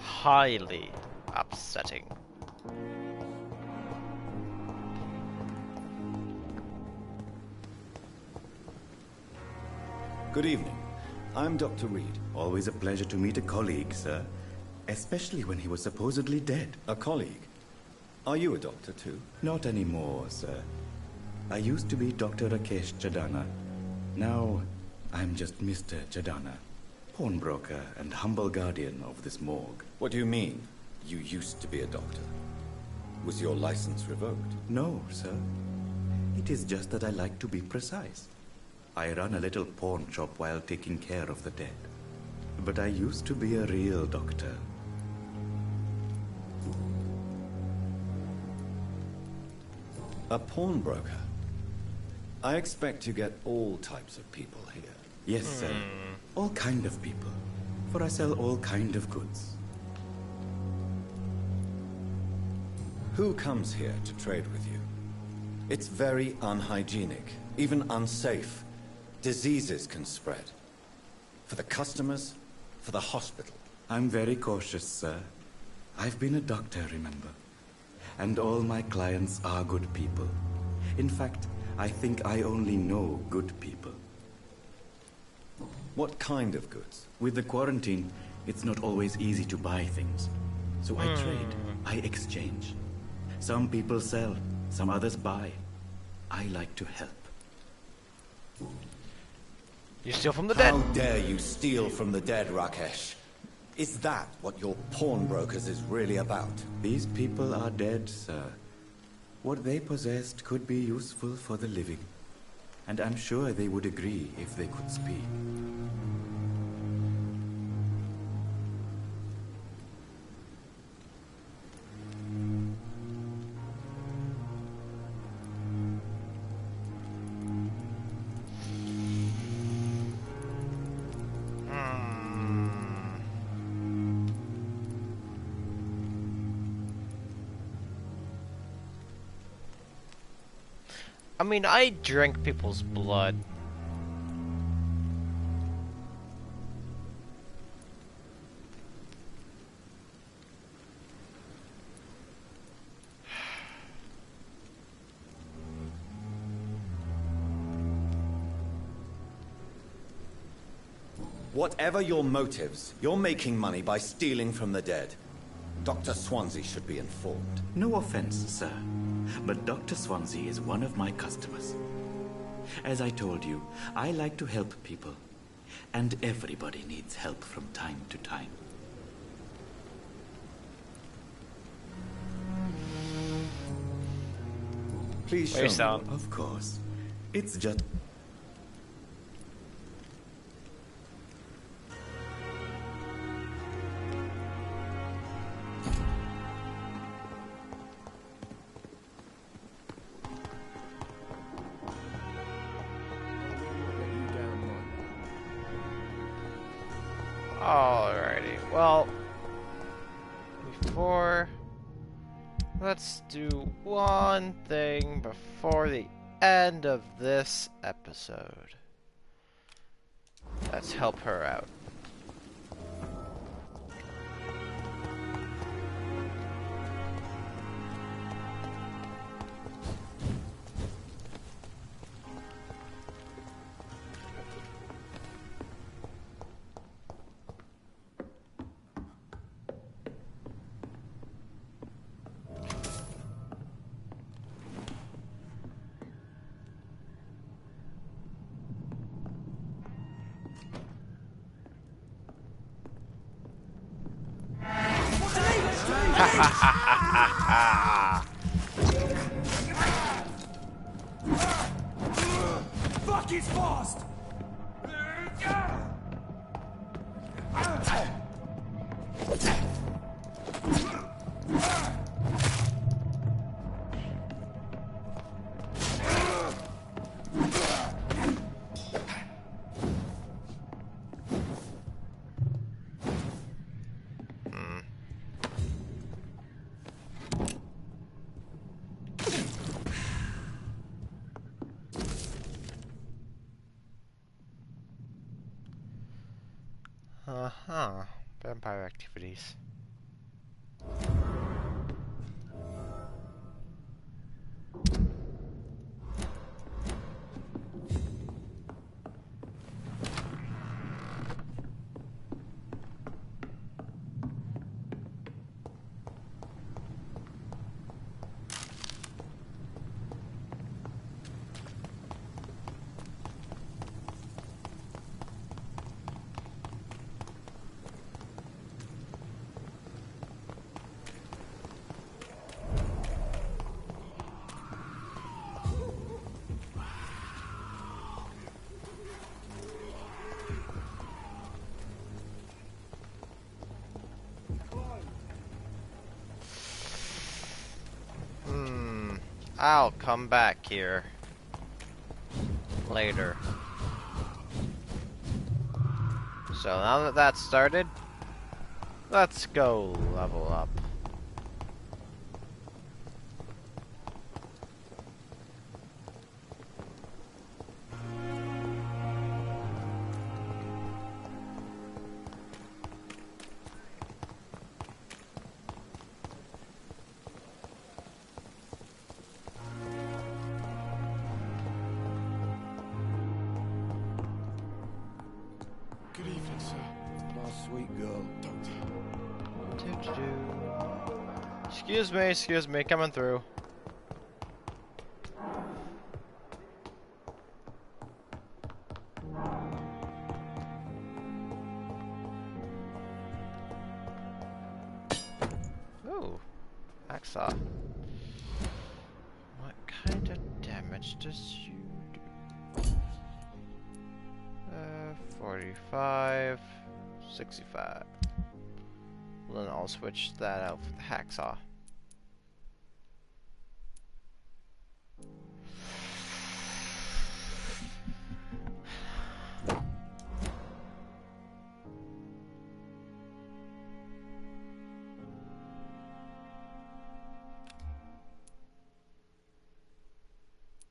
Highly upsetting. Good evening. I'm Dr. Reed. Always a pleasure to meet a colleague, sir. Especially when he was supposedly dead. A colleague? Are you a doctor too? Not anymore, sir. I used to be Dr. Rakesh Chadana. Now, I'm just Mr. Chadana, pawnbroker and humble guardian of this morgue. What do you mean, you used to be a doctor? Was your license revoked? No, sir. It is just that I like to be precise. I run a little pawn shop while taking care of the dead. But I used to be a real doctor. A pawnbroker? I expect you get all types of people here. Yes, sir. All kind of people. For I sell all kind of goods. Who comes here to trade with you? It's very unhygienic, even unsafe. Diseases can spread. For the customers, for the hospital. I'm very cautious, sir. I've been a doctor, remember? And all my clients are good people. In fact, I think I only know good people. What kind of goods? With the quarantine, it's not always easy to buy things. So I trade, I exchange. Some people sell, some others buy. I like to help. You steal from the dead. How dare you steal from the dead, Rakesh? Is that what your pawnbrokers is really about? These people are dead, sir. What they possessed could be useful for the living. And I'm sure they would agree if they could speak. I mean, I drink people's blood. Whatever your motives, you're making money by stealing from the dead. Dr. Swansea should be informed. No offense, sir, but Dr. Swansea is one of my customers. As I told you, I like to help people, and everybody needs help from time to time. Please show me. Of course. It's just... Alrighty, well, let's do one thing before the end of this episode. Let's help her out. Fuck is fast! Uh-huh. Vampire activities. I'll come back here later. So now that that's started, let's go level up. Good evening, sir. My sweet girl. Excuse me, coming through. Ooh, hacksaw. What kind of damage does you do? 45, 65. Well, then I'll switch that out for the hacksaw.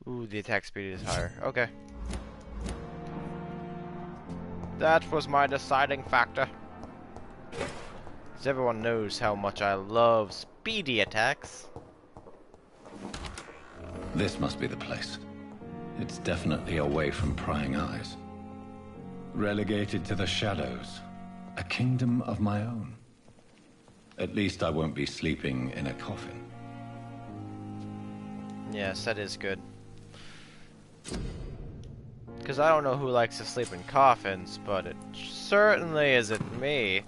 Ooh, the attack speed is higher. Okay. That was my deciding factor. As everyone knows how much I love speedy attacks. This must be the place. It's definitely away from prying eyes. Relegated to the shadows. A kingdom of my own. At least I won't be sleeping in a coffin. Yes, that is good. Because I don't know who likes to sleep in coffins, but it certainly isn't me.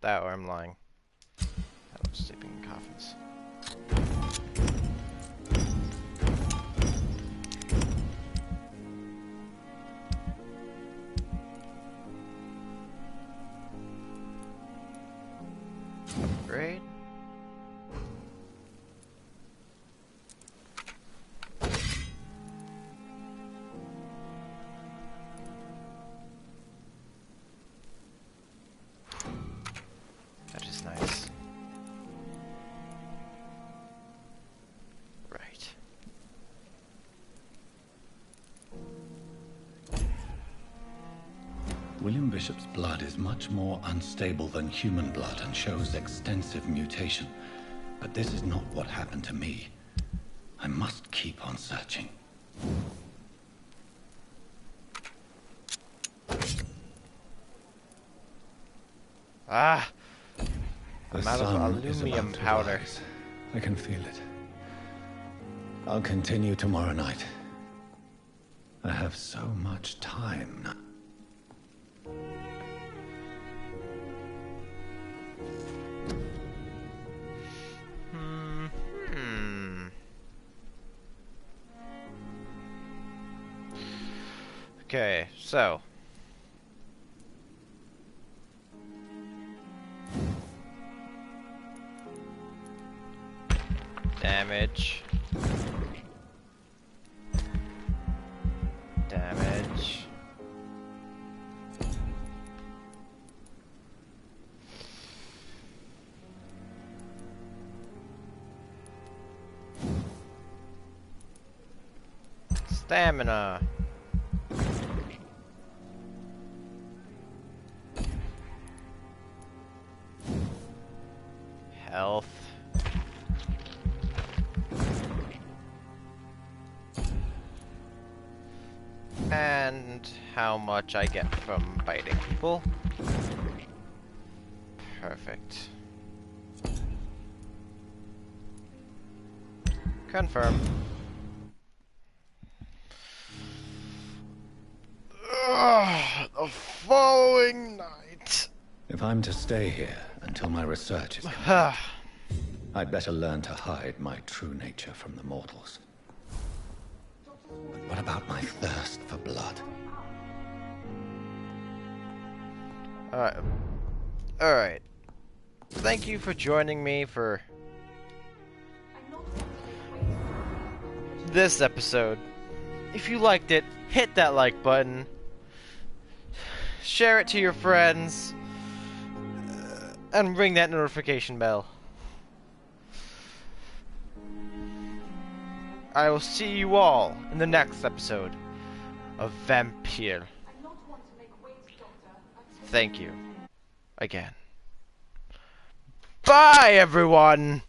That or I'm lying. I don't sleep in coffins. Upgrade. That is nice. Right. William Bishop's blood is much more unstable than human blood and shows extensive mutation. But this is not what happened to me. I must keep on searching. Ah! The I'm out of sun is aluminum about to powder. rise. I can feel it. I'll continue tomorrow night. I have so much time now. Okay, so. Damage. Damage. Stamina. and how much I get from biting people. Perfect. Confirm. The following night. If I'm to stay here until my research is complete, I'd better learn to hide my true nature from the mortals. But what about my thirst for blood? Alright. Thank you for joining me for this episode. If you liked it, hit that like button. Share it to your friends. And ring that notification bell. I will see you all in the next episode of Vampyr. Thank you. Again. Bye, everyone!